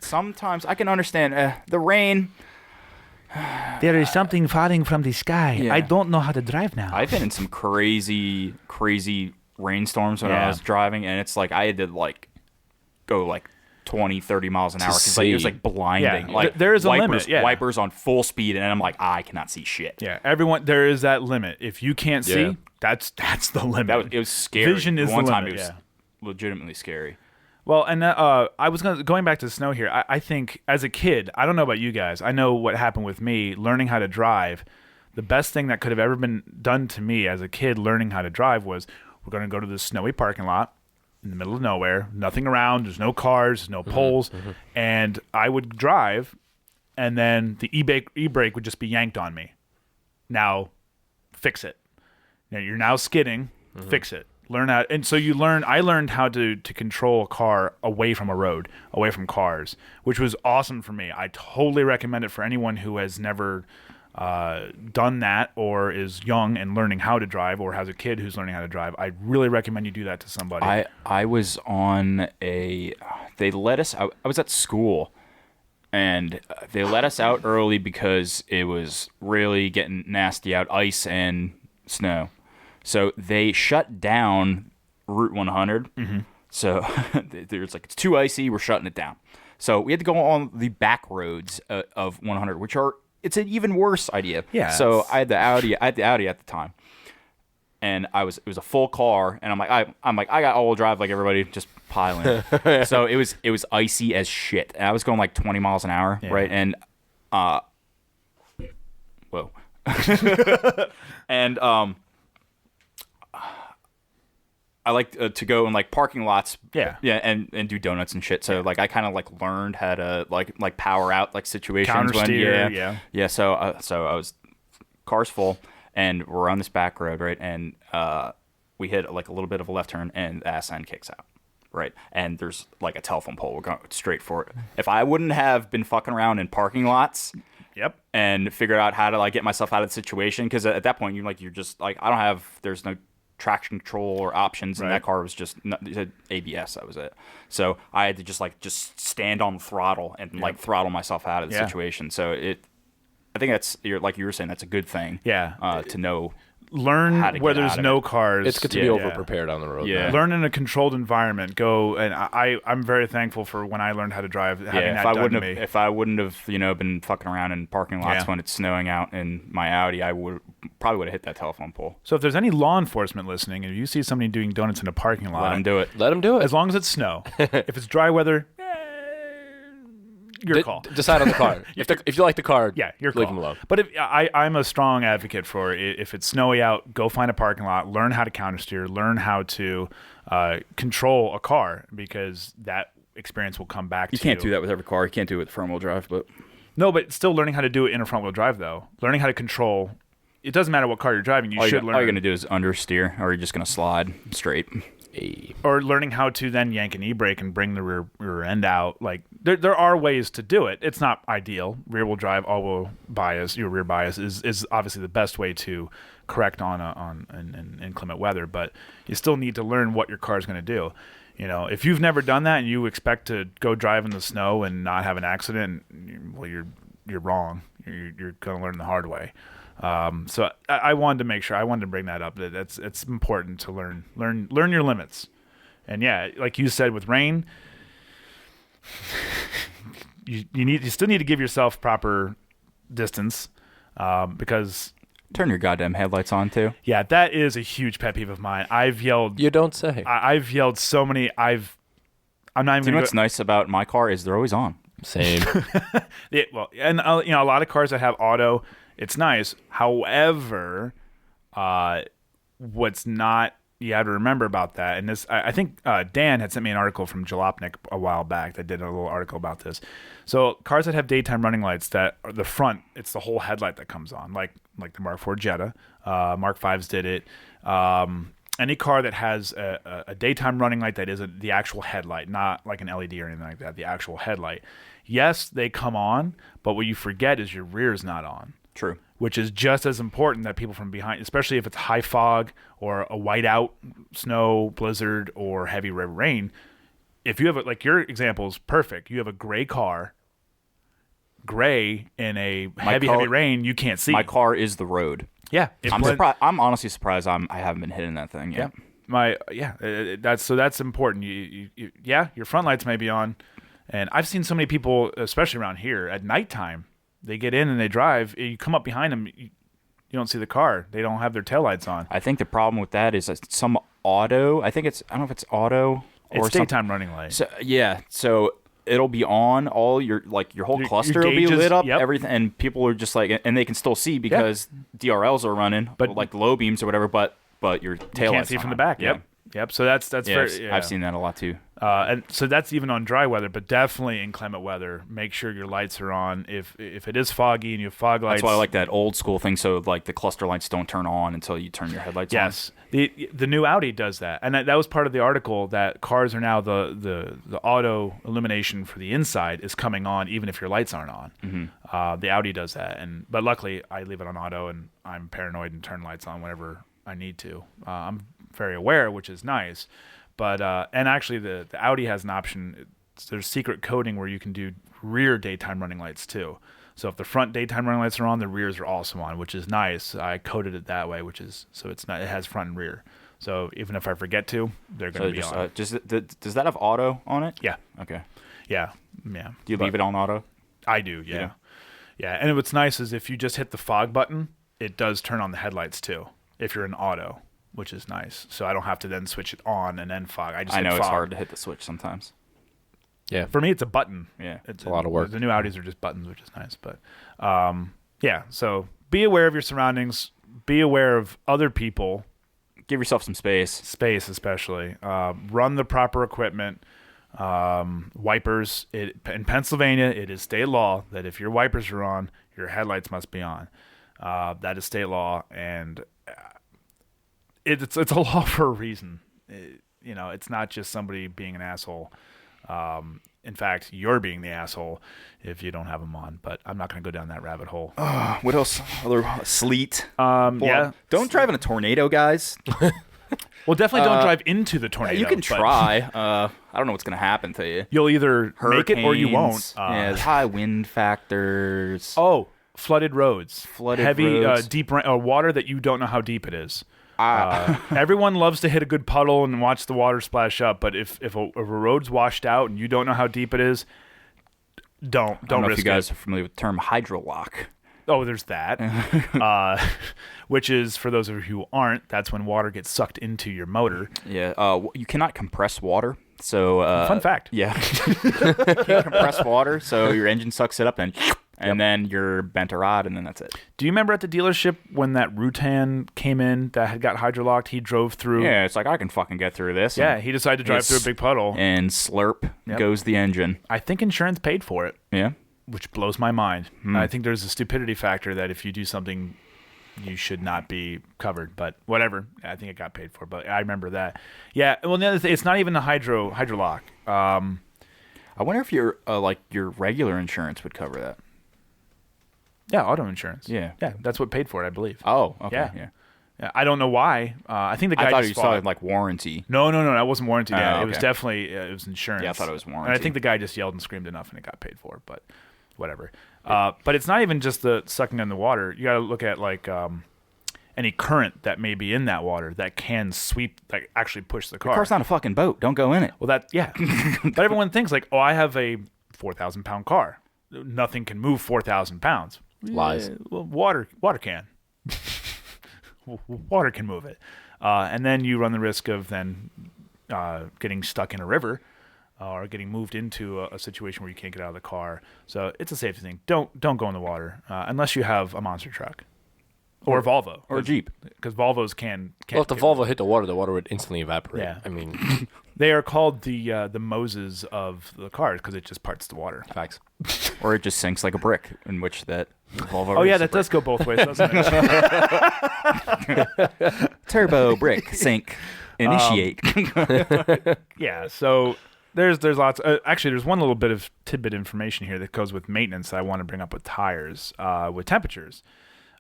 Sometimes I can understand the rain. there is something falling from the sky. Yeah. I don't know how to drive now. I've been in some crazy rainstorms when I Yeah. was driving, and it's like I had to go 20, 30 miles an hour because it was see. blinding. Yeah, Like there is a wipers, limit, yeah. Wipers on full speed, and I'm like, I cannot see shit. Yeah, everyone. There is that limit. If you can't see, Yeah. that's the limit. It was scary. Vision is One the time limit, it was yeah. legitimately scary. Well, and I was going back to the snow here. I think as a kid, I don't know about you guys. I know what happened with me learning how to drive. The best thing that could have ever been done to me as a kid learning how to drive was we're going to go to this snowy parking lot in the middle of nowhere, nothing around, there's no cars, no poles, and I would drive, and then the e-brake would just be yanked on me. Now, fix it. Now, you're now skidding, fix it. Learn how, and so I learned how to control a car away from a road, away from cars, which was awesome for me. I totally recommend it for anyone who has never done that or is young and learning how to drive or has a kid who's learning how to drive. I really recommend you do that to somebody. I was on they let us out. I was at school, and they let us out early because it was really getting nasty out, ice and snow. So they shut down Route 100. So there's it's too icy, we're shutting it down. So we had to go on the back roads of 100, which it's an even worse idea. Yeah, So it's- I had the Audi at the time, and it was a full car, and I'm like I got all-wheel drive like everybody, just piling. So it was icy as shit, and I was going 20 miles an hour, right? And whoa, and I like to go in parking lots, Yeah. and do donuts and shit. So I kind of learned how to power out situations Countersteer, yeah. So I was cars full, and we're on this back road, right? And we hit a little bit of a left turn, and the ass end kicks out, right? And there's a telephone pole. We're going straight for it. If I wouldn't have been fucking around in parking lots, Yep. and figured out how to get myself out of the situation, because at that point you're just there's no traction control or options, and Right. that car was just it had ABS. That was it. So I had to just stand on the throttle and throttle myself out of the Yeah. situation. So I think that's like you were saying, that's a good thing. Yeah. To know. Learn How to where get there's out of no it. cars. It's good to be over prepared on the road. Yeah. man. Learn in a controlled environment. Go, and I'm very thankful for when I learned how to drive. Having Yeah, that if I done wouldn't to have, me. been fucking around in parking lots Yeah. when it's snowing out in my Audi, I would probably would have hit that telephone pole. So if there's any law enforcement listening, and you see somebody doing donuts in a parking lot, Let them do it. Let them do it. as long as it's snow. If it's dry weather, your call. Decide on the car. If you like the car, Yeah, your leave call. them alone. But I'm a strong advocate for if it's snowy out, go find a parking lot, learn how to countersteer, learn how to control a car, because that experience will come back You to can't do that with every car. You can't do it with front-wheel drive, but No, but still learning how to do it in a front-wheel drive, though. Learning how to control. It doesn't matter what car you're driving. You should learn. all you're going to do is understeer, or you're just going to slide straight. Or learning how to then yank an e-brake and bring the rear end out. Like there are ways to do it. It's not ideal. Rear-wheel drive, all-wheel bias, your rear bias is obviously the best way to correct on inclement weather. But you still need to learn what your car is going to do. You know, if you've never done that and you expect to go drive in the snow and not have an accident, well, you're wrong. You're going to learn the hard way. So I wanted to make sure, I wanted to bring that up. It's important to learn your limits. And yeah, like you said, with rain, you still need to give yourself proper distance, because Turn your goddamn headlights on, too. yeah, that is a huge pet peeve of mine. I've yelled. You don't say. I've yelled so many. I'm not even. You know gonna what's nice about my car is they're always on. Same. Yeah, well, and you know, a lot of cars that have auto, it's nice. However, what's not you have to remember about that, and this, I think Dan had sent me an article from Jalopnik a while back that did a little article about this. So cars that have daytime running lights, that are the front, it's the whole headlight that comes on, like the Mark IV Jetta, Mark V's did it. Any car that has a daytime running light that isn't the actual headlight, not like an LED or anything like that, the actual headlight. Yes, they come on, but what you forget is your rear is not on. True. Which is just as important that people from behind, especially if it's high fog or a whiteout, snow, blizzard, or heavy rain. If you have like your example is perfect. You have a gray car, gray in a heavy rain, you can't see. My car is the road. Yeah, I'm honestly surprised I haven't been hitting that thing yet. That's important. Your front lights may be on, and I've seen so many people, especially around here at nighttime. They get in and they drive. You come up behind them, you don't see the car. They don't have their taillights on. I think the problem with that is that some auto. I don't know if it's auto or it's daytime running light. So yeah, so it'll be on all your whole cluster will be gauges, lit up, yep. everything, and people are just like, and they can still see because DRLs are running, but like the low beams or whatever, but your taillights you can't see from the back. Yeah. Yep. So that's I've seen that a lot too. And so that's even on dry weather, but definitely inclement weather. Make sure your lights are on. If it is foggy and you have fog lights, that's why I like that old school thing. So like the cluster lights don't turn on until you turn your headlights on. Yes, the new Audi does that, and that was part of the article that cars are now the auto illumination for the inside is coming on even if your lights aren't on. Mm-hmm. The Audi does that, but luckily I leave it on auto, and I'm paranoid and turn lights on whenever I need to. I'm very aware, which is nice. But and actually the Audi has an option. There's secret coding where you can do rear daytime running lights too. So if the front daytime running lights are on, the rears are also on, which is nice. I coded it that way, which is so it's not, it has front and rear. So even if I forget to, they're going to be on. Does that have auto on it? Yeah. Okay. Yeah. Do you leave it on auto? I do. Yeah. And what's nice is if you just hit the fog button, it does turn on the headlights too. If you're in auto, which is nice. So I don't have to then switch it on and then fog. I know it's hard to hit the switch sometimes. Yeah. For me, it's a button. Yeah. It's a lot of work. The new Audis are just buttons, which is nice. But so be aware of your surroundings. Be aware of other people. Give yourself some space. Space, especially. Run the proper equipment. Wipers. In Pennsylvania, it is state law that if your wipers are on, your headlights must be on. That is state law, and it's a law for a reason. It's not just somebody being an asshole. In fact, you're being the asshole if you don't have them on. But I'm not going to go down that rabbit hole. What else? Other sleet. Yeah. Don't drive in a tornado, guys. Well, definitely don't drive into the tornado. You can try. I don't know what's going to happen to you. You'll either make it or you won't. High wind factors. Oh, flooded roads. Heavy, deep water that you don't know how deep it is. Everyone loves to hit a good puddle and watch the water splash up, but if a road's washed out and you don't know how deep it is, don't I don't know risk if you guys are familiar with the term hydrolock. Oh, there's that. Which is, for those of you who aren't, that's when water gets sucked into your motor. Yeah. You cannot compress water. So Fun fact. Yeah. You can't compress water, so your engine sucks it up and then you're bent a rod, and then that's it. Do you remember at the dealership when that Rutan came in that had got hydrolocked? He drove through. Yeah, it's like, I can fucking get through this. Yeah, he decided to drive through a big puddle. And slurp goes the engine. I think insurance paid for it. Yeah. Which blows my mind. I think there's a stupidity factor that if you do something, you should not be covered. But whatever. I think it got paid for. But I remember that. Yeah. Well, the other thing, it's not even the hydrolock. I wonder if your regular insurance would cover that. Yeah, auto insurance. Yeah. Yeah, that's what paid for it, I believe. Oh, okay. Yeah. I don't know why. I think the guy I thought just you saw it like warranty. No, that wasn't warranty. Yeah, Oh, it was okay. definitely it was insurance. Yeah, I thought it was warranty. And I think the guy just yelled and screamed enough, and it got paid for. But whatever. But it's not even just the sucking in the water. You got to look at like any current that may be in that water that can sweep, like actually push the car. The car's not a fucking boat. Don't go in it. Well, but everyone thinks like, oh, I have a 4,000-pound car. Nothing can move 4,000 pounds. Lies. Well, water can. Water can move it. And then you run the risk of then getting stuck in a river or getting moved into a situation where you can't get out of the car. So it's a safety thing. Don't go in the water unless you have a monster truck or a Volvo. Or a Jeep. Because Volvos can. Well, if the Volvo hit the water would instantly evaporate. Yeah. I mean, they are called the Moses of the cars because it just parts the water. facts. Or it just sinks like a brick, in which that Volvo. Oh yeah, that does go both ways, doesn't it? Turbo brick sink initiate. Yeah. So there's lots. Actually, there's one little bit of tidbit information here that goes with maintenance that I want to bring up with tires, with temperatures.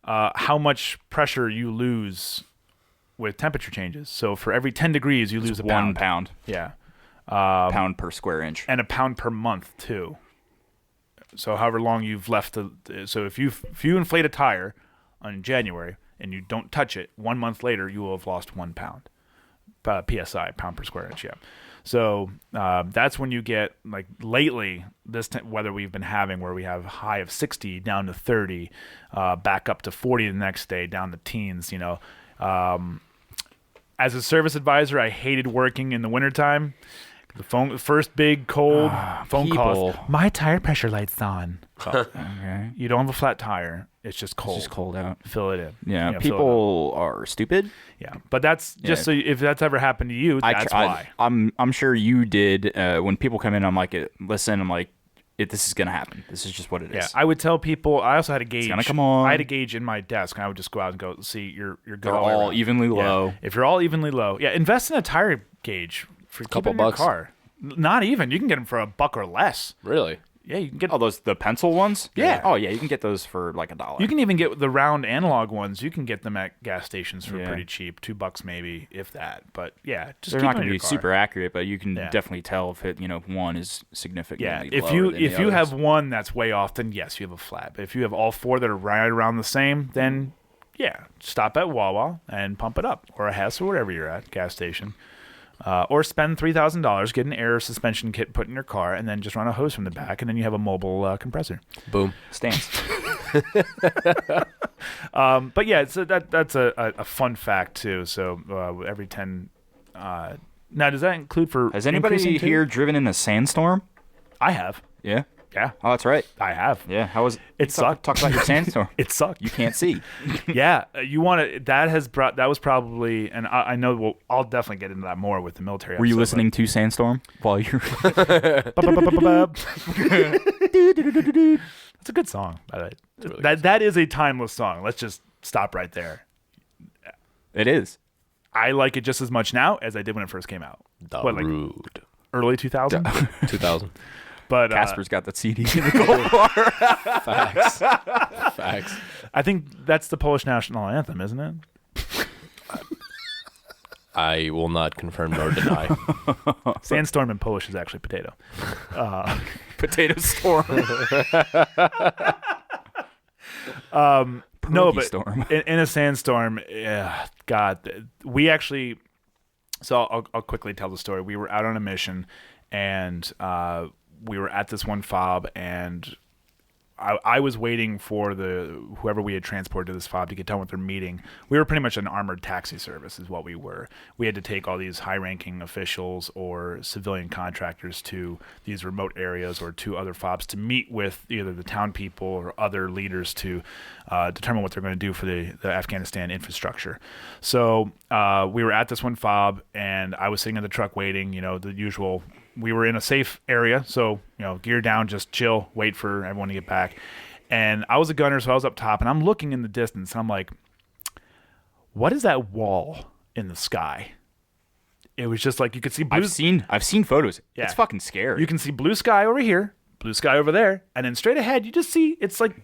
How much pressure you lose with temperature changes. So for every 10 degrees, you lose a 1 pound. Yeah. Pound per square inch. And a pound per month too. So however long you've left so if you inflate a tire in January and you don't touch it, 1 month later you will have lost 1 pound. PSI, pound per square inch, yeah. So that's when you get, like lately, this weather we've been having where we have a high of 60 down to 30, back up to 40 the next day, down to teens, you know. As a service advisor, I hated working in the wintertime. The first big cold phone calls. My tire pressure light's on. Oh, Okay. you don't have a flat tire. It's just cold. It's just cold out. Fill it in. Yeah, You know, fill it people are stupid. Yeah, but that's just so if that's ever happened to you, that's why. I'm sure you did. When people come in, I'm like, listen, I'm like, this is gonna happen. This is just what it is. Yeah, I would tell people. I also had a gauge. It's gonna come on. I had a gauge in my desk, and I would just go out and go, see, you're good. They're all the way all around. evenly low. If you're all evenly low, invest in a tire gauge for Couple keeping your bucks. car. Not even. You can get them for $1 or less. Really? Yeah, you can get. Oh, the pencil ones? Yeah. Oh, yeah, you can get those for like $1. You can even get the round analog ones. You can get them at gas stations for Yeah. pretty cheap, $2 maybe, if that. But yeah, just They're keep not them going in to be your car. super accurate, but you can Yeah. definitely tell if it, one is significantly Yeah, lower if than you the have others. one that's way off, then yes, you have a flat. But if you have all four that are right around the same, then yeah, stop at Wawa and pump it up, or a Hess, or wherever you're at, gas station. Or spend $3,000, get an air suspension kit put in your car, and then just run a hose from the back, and then you have a mobile compressor. Boom. stance. But yeah, so that's a fun fact too. So every 10. Now, does that include for? Has anybody increasing too? here driven in a sandstorm? I have. Yeah. Yeah, Oh, that's right. I have. Yeah. How was It sucked. Talk about your sandstorm. It sucked. You can't see. Yeah, you want to. That was probably, and I know. I'll definitely get into that more with the military. Were you episode, listening to Sandstorm while you're? but- That's a good song. By the way. really That is a timeless song. Let's just stop right there. It is. I like it just as much now as I did when it first came out. What, like Rude. early 2000? 2000. But Casper's got that CD in the gold bar. Facts. Facts. I think that's the Polish national anthem, isn't it? I will not confirm nor deny. Sandstorm in Polish is actually potato. Potato Storm. No, Pierogi but Storm. in a sandstorm, God, we actually. So I'll quickly tell the story. We were out on a mission, and we were at this one fob, and I was waiting for whoever we had transported to this fob to get done with their meeting. We were pretty much an armored taxi service is what we were. We had to take all these high-ranking officials or civilian contractors to these remote areas or to other fobs to meet with either the town people or other leaders to determine what they're going to do for the Afghanistan infrastructure. So we were at this one fob, and I was sitting in the truck waiting, the usual. We were in a safe area, so, gear down, just chill, wait for everyone to get back. And I was a gunner, so I was up top, and I'm looking in the distance, and I'm like, what is that wall in the sky? It was just like you could see blue. I've seen photos. Yeah. It's fucking scary. You can see blue sky over here, blue sky over there, and then straight ahead, you just see it's like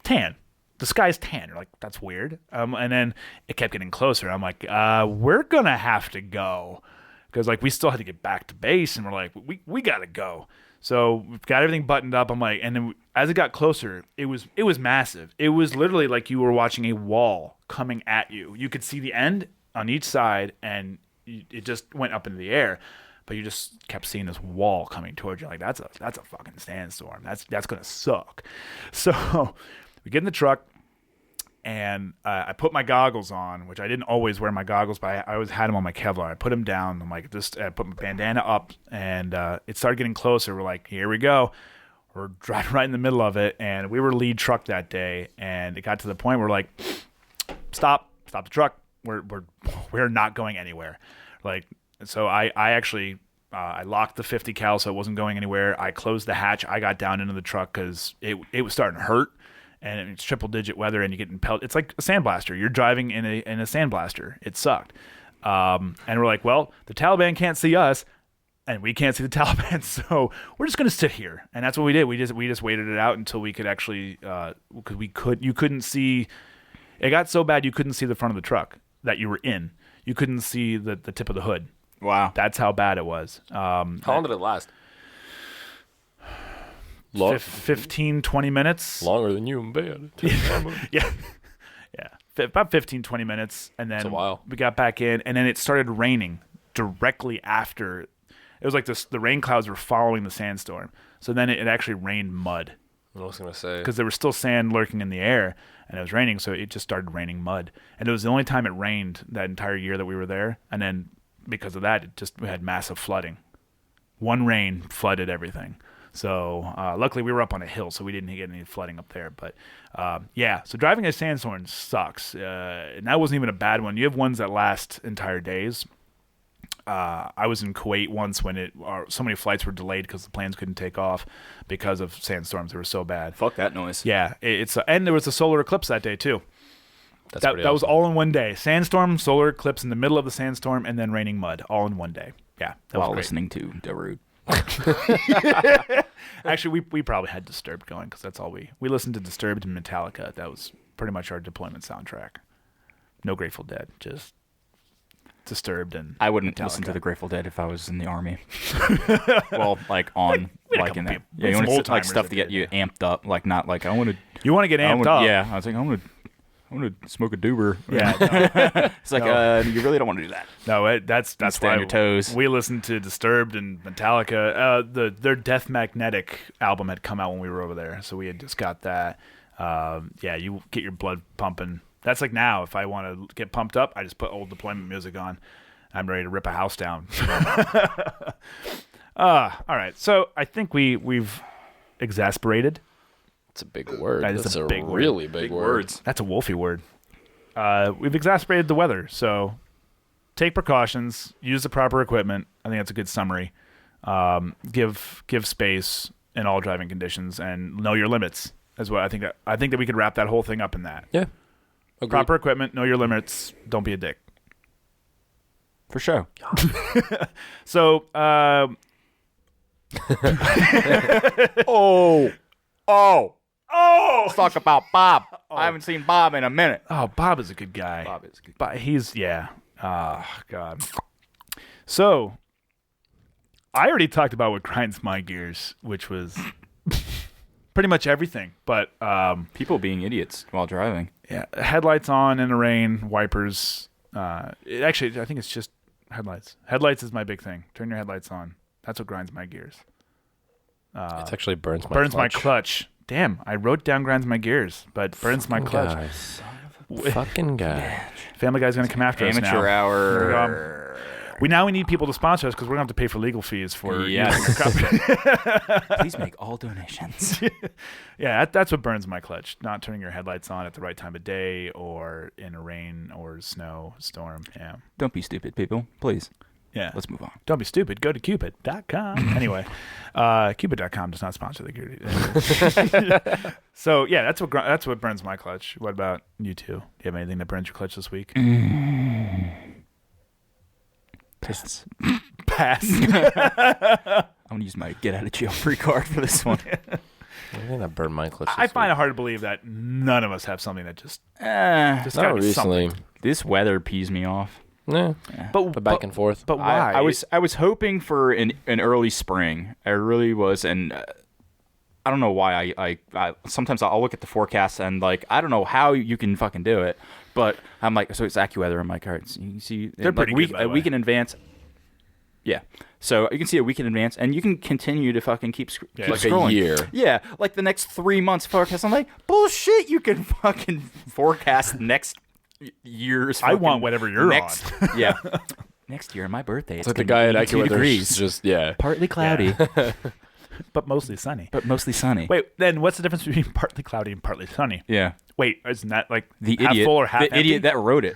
tan. The sky's tan. You're like, that's weird. And then it kept getting closer. I'm like, we're going to have to go. Because we still had to get back to base, and we're like, we gotta go. So we've got everything buttoned up. I'm like, and then as it got closer, it was massive. It was literally like you were watching a wall coming at you. You could see the end on each side, and it just went up into the air. But you just kept seeing this wall coming towards you. Like that's a fucking sandstorm. That's gonna suck. So we get in the truck. And I put my goggles on, which I didn't always wear my goggles, but I always had them on my Kevlar. I put them down. I'm like, I put my bandana up, and it started getting closer. We're like, here we go. We're driving right in the middle of it, and we were lead truck that day. And it got to the point where we're like, stop the truck. We're not going anywhere. So I actually I locked the 50 cal so it wasn't going anywhere. I closed the hatch. I got down into the truck because it was starting to hurt. And it's triple-digit weather, and you're getting pelted. It's like a sandblaster. You're driving in a sandblaster. It sucked. And we're like, well, the Taliban can't see us, and we can't see the Taliban, so we're just going to sit here. And that's what we did. We just waited it out until we could actually, because you couldn't see. It got so bad you couldn't see the front of the truck that you were in. You couldn't see the tip of the hood. Wow. That's how bad it was. How long did it last? 15, 20 minutes. Longer than you in bed. Yeah. About 15, 20 minutes. And then That's a while. We got back in, and then it started raining directly after. It was like the rain clouds were following the sandstorm. So then it actually rained mud. I was going to say. Because there was still sand lurking in the air, and it was raining, so it just started raining mud. And it was the only time it rained that entire year that we were there. And then because of that, we had massive flooding. One rain flooded everything. So luckily we were up on a hill, so we didn't get any flooding up there. But so driving a sandstorm sucks. And that wasn't even a bad one. You have ones that last entire days. I was in Kuwait once when so many flights were delayed because the planes couldn't take off because of sandstorms. They were so bad. Fuck that noise. Yeah, and there was a solar eclipse that day too. That was all in one day. Sandstorm, solar eclipse in the middle of the sandstorm, and then raining mud all in one day. Yeah, that was great. Listening to Darude. Actually, we probably had Disturbed going because that's all we listened to. Disturbed and Metallica. That was pretty much our deployment soundtrack. No Grateful Dead, just Disturbed and I wouldn't Metallica. listen to the Grateful Dead if I was in the army. Well, in that. Yeah, you want to stuff to get you amped up, not like I want to. You want to get amped up? Yeah, I was like I want to smoke a doober. Yeah, no. It's like you really don't want to do that. No, that's stay why on your toes. We listened to Disturbed and Metallica. Their Death Magnetic album had come out when we were over there, so we had just got that. You get your blood pumping. That's like now, if I want to get pumped up, I just put old deployment music on. I'm ready to rip a house down. All right, so I think we've exasperated. It's a big word. That's a big word. Really big word. That's a wolfy word. We've exasperated the weather, so take precautions, use the proper equipment. I think that's a good summary. Give space in all driving conditions, and know your limits. As well, I think that we could wrap that whole thing up in that. Yeah. Agreed. Proper equipment, know your limits. Don't be a dick. For sure. So, Let's talk about Bob. I haven't seen Bob in a minute. Oh, Bob is a good guy. He's, yeah. God. So, I already talked about what grinds my gears, which was pretty much everything. But people being idiots while driving. Yeah, headlights on in the rain, wipers. Actually, I think it's just headlights. Headlights is my big thing. Turn your headlights on. That's what grinds my gears. It actually burns my my clutch. Damn, I wrote down grinds my gears, but burns my clutch. Fucking guy. Family Guy's going to come after us now. Amateur hour. We need people to sponsor us because we're going to have to pay for legal fees for Yes. using our copy. Please make all donations. Yeah, that's what burns my clutch. Not turning your headlights on at the right time of day or in a rain or snow storm. Yeah. Don't be stupid, people. Please. Yeah. Let's move on. Don't be stupid. Go to Cupid.com. Anyway, Cupid.com does not sponsor the So, yeah, that's what burns my clutch. What about you two? Do you have anything that burns your clutch this week? Pass. Pass. I'm going to use my get out of jail free card for this one. I think that burned my clutch. I find it hard to believe that none of us have something that just not gotta be recently. something. This weather pees me off. Yeah. But The back and forth. But why? I was hoping for an early spring. I really was, and I don't know why. I sometimes I'll look at the forecast and like I don't know how you can fucking do it, but I'm like, so it's AccuWeather. I'm like, all right, so you can see They're pretty good, by the a way. week in advance. Yeah, so you can see a week in advance, and you can continue to fucking keep Yeah, like scrolling. a year. Yeah, like the next 3 months forecast. I'm like, bullshit. You can fucking forecast next year's. I want fucking whatever you're next, on. Yeah, next year, my birthday. It's like the guy at 82 AccuWeather degrees. just Partly cloudy, but mostly sunny. but mostly sunny. Wait, then what's the difference between partly cloudy and partly sunny? Yeah. Wait, isn't that like The half idiot, full or half the empty? idiot that wrote it.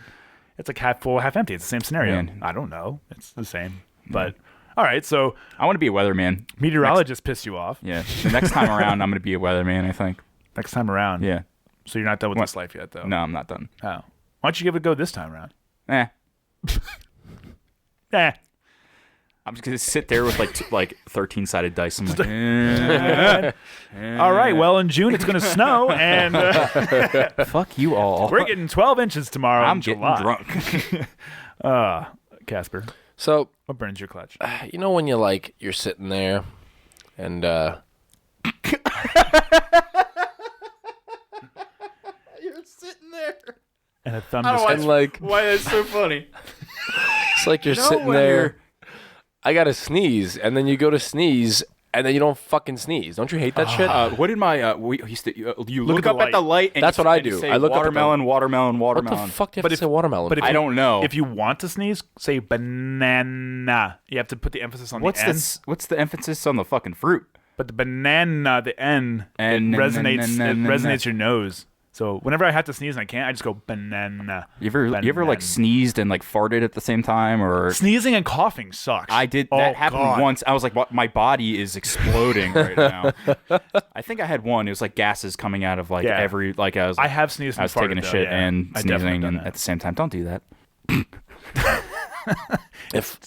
It's like half full, half empty. It's the same scenario. Man. I don't know. It's the same. But all right, so I want to be a weatherman. meteorologist pissed you off. Yeah. The next time around, I'm going to be a weatherman. I think. Next time around. Yeah. So you're not done with What? this life yet, though. No, I'm not done. Oh. Why don't you give it a go this time around? Eh. Eh. I'm just going to sit there with like 13-sided dice. I'm like, All right. Well, in June it's going to snow, and fuck you all. we're getting 12 inches tomorrow. I'm in getting July. drunk. Casper, So, what burns your clutch? you know when you're sitting there and You're sitting there. And a thumb I don't just know and like why that's so funny. it's like you're sitting there. I gotta sneeze, and then you go to sneeze, and then you don't fucking sneeze. Don't you hate that shit? What did my we used to you Look look at up the at the light and That's you, what I and you do. say I look up at the- watermelon, watermelon, What watermelon. the fuck do you have But to if- say watermelon? but if for? I don't know. If you want to sneeze, say banana. You have to put the emphasis on What's the N. this? What's the emphasis on the fucking fruit? But the banana, the N, And it resonates your nose. So whenever I have to sneeze and I can't, I just go banana. You ever like Banana. sneezed and like farted at the same time, or Sneezing and coughing sucks. I did Oh, that happened God. once. I was like, what? My body is exploding right now. I think I had one. It was like gases coming out of like Yeah. every like I was. I have sneezed I and was taking a farted, though, shit yeah. and I definitely sneezing done and that. at the same time. Don't do that.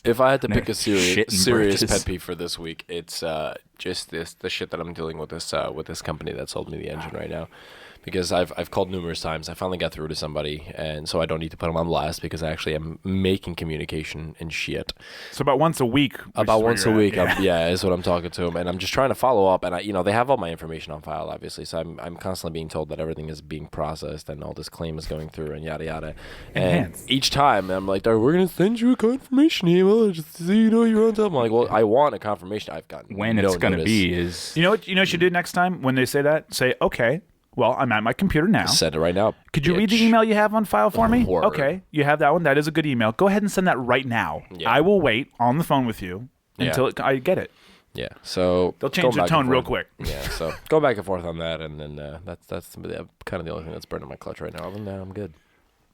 If I had to pick a Shit and serious bridges. pet peeve for this week, it's just the shit that I'm dealing with this company that sold me the engine right now. Because I've called numerous times. I finally got through to somebody, and so I don't need to put them on blast because I actually am making communication and shit. So about once a week. which About is where once a you're at, week, yeah. yeah, is what I'm talking to them, and I'm just trying to follow up. And they have all my information on file, obviously. So I'm constantly being told that everything is being processed and all this claim is going through and yada yada. And Enhanced. each time I'm like, we're gonna send you a confirmation email just so you know you're on top. I'm like, well, I want a confirmation. I've gotten When no it's gonna notice. be is You know what you should do next time when they say that? Say, okay, well, I'm at my computer now. Send it right now. Could you read the bitch. email you have on file for me? Word. Okay, you have that one. That is a good email. Go ahead and send that right now. Yeah. I will wait on the phone with you Yeah. until I get it. Yeah, so They'll change going their back tone and real forth. quick. Yeah, so go back and forth on that, and then that's kind of the only thing that's burning my clutch right now. Other than that, I'm good.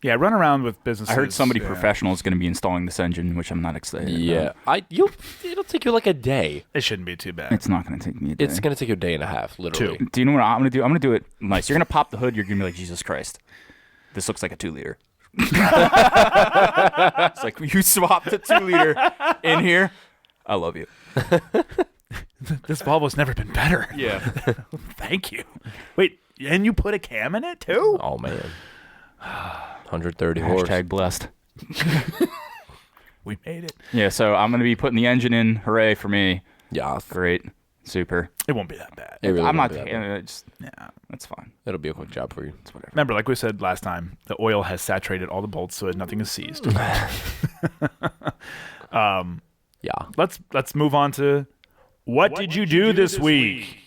Yeah, run around with businesses. I heard somebody yeah. professional is going to be installing this engine, which I'm not excited. Yeah, about. it'll take you like a day. It shouldn't be too bad. It's not going to take me a day. It's gonna take you a day and a half, literally. Two. Do you know what I'm going to do? I'm going to do it nice. You're going to pop the hood. You're going to be like, Jesus Christ. This looks like a 2-liter. It's like, you swapped a 2-liter in here. I love you. This Volvo's never been better. Yeah. Thank you. Wait, and you put a cam in it too? Oh man, 130 horse. Hashtag blessed. We made it. Yeah, so I'm going to be putting the engine in. Hooray for me. Yeah, Great. Super. It won't be that bad. it really I'm won't not. be that bad. Just, Yeah. that's fine. It'll be a quick job for you. It's whatever. Remember, like we said last time, the oil has saturated all the bolts, so nothing is seized. Yeah. Let's move on to what did you do this week?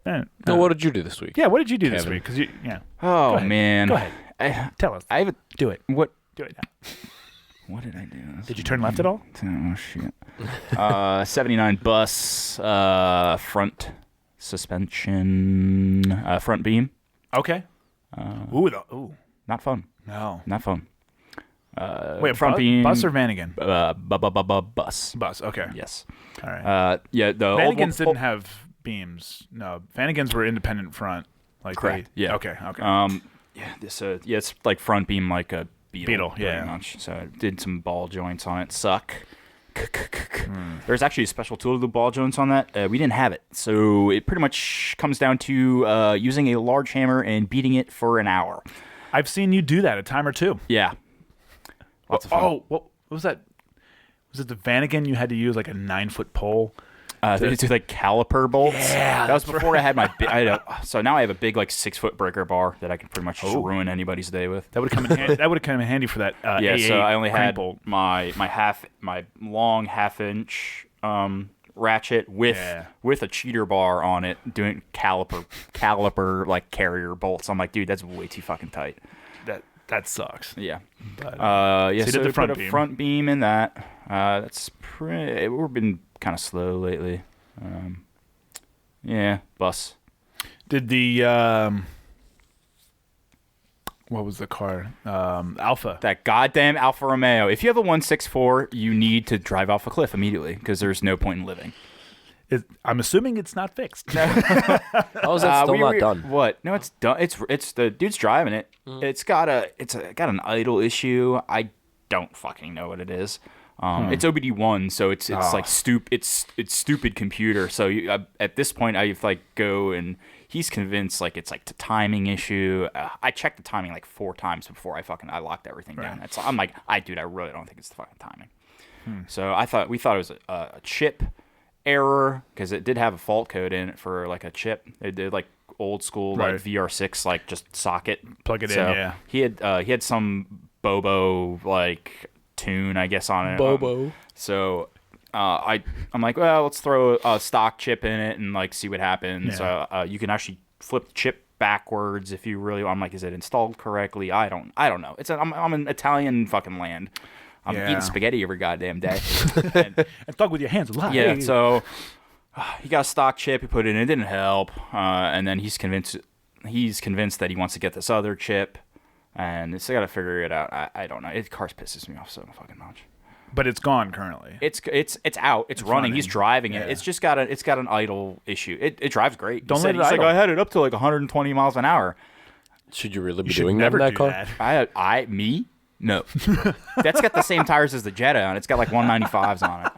So what did you do this week? Yeah, what did you do this Kevin? week? 'Cause you, yeah. Oh, Go ahead. man. Go ahead. Tell us. I have a... Do it. What? Do it now. What did I do? Did you turn left at all? Oh, shit. 79 bus, front suspension, front beam. Okay. Ooh. Not fun. No. Not fun. Wait, front beam. bus or Vanagon? Bus. Bus. Okay. Yes. All right. Yeah, the old Vanagons one- didn't have beams. No, Vanagons were independent front. Like Correct. They, Yeah. Okay. Yeah, this it's like front beam like a beetle. Yeah. Pretty much. So I did some ball joints on it. Suck. There's actually a special tool to do ball joints on that. We didn't have it, so it pretty much comes down to using a large hammer and beating it for an hour. I've seen you do that a time or two. Yeah. Lots of fun. Oh, what was that? Was it the Vanagon you had to use like a 9-foot pole? It's like caliper bolts. Yeah, that was before I had my. So now I have a big like 6-foot breaker bar that I can pretty much just ruin anybody's day with. That would come in handy. That would come in handy for that. Yeah, A8 so I only crank had bolt. my long 1/2-inch ratchet with a cheater bar on it, doing caliper like carrier bolts. I'm like, dude, that's way too fucking tight. That sucks. Yeah. But, Yeah. so So you did the put front a beam. front beam in that. That's pretty. We've been kind of slow lately. Yeah. Bus. Did the what was the car? Alpha. That goddamn Alfa Romeo. If you have a 164, you need to drive off a cliff immediately because there's no point in living. I'm assuming it's not fixed. How is that still not done? What? No, it's done. It's the dude's driving it. It's got an idle issue. I don't fucking know what it is. It's OBD1, so it's like it's stupid computer. So at this point, I like go and he's convinced like it's like the timing issue. I checked the timing like 4 times before I locked everything down. I'm like, I really don't think it's the fucking timing. So we thought it was a chip error because it did have a fault code in it for like a chip. It did like old school like VR6 like just socket Plug it in. so Yeah. he had some Bobo like tune I guess on it. Bobo. So I'm like, well, let's throw a stock chip in it and like see what happens. Yeah. You can actually flip the chip backwards if you really. I'm like, is it installed correctly? I don't know. I'm in Italian fucking land. I'm eating spaghetti every goddamn day. And talk with your hands a lot. Yeah, so he got a stock chip. He put it in. It didn't help. And then he's convinced that he wants to get this other chip. And still got to figure it out. I don't know. It cars pisses me off so fucking much. But it's gone currently. It's out. It's running. He's driving it. Yeah. It's just got an idle issue. It drives great. Don't let it he's idle. like, I had it up to like 120 miles an hour. Should you really be You should doing that never in that do car? that. Me? No. That's got the same tires as the Jetta on it. It's got like 195s on it.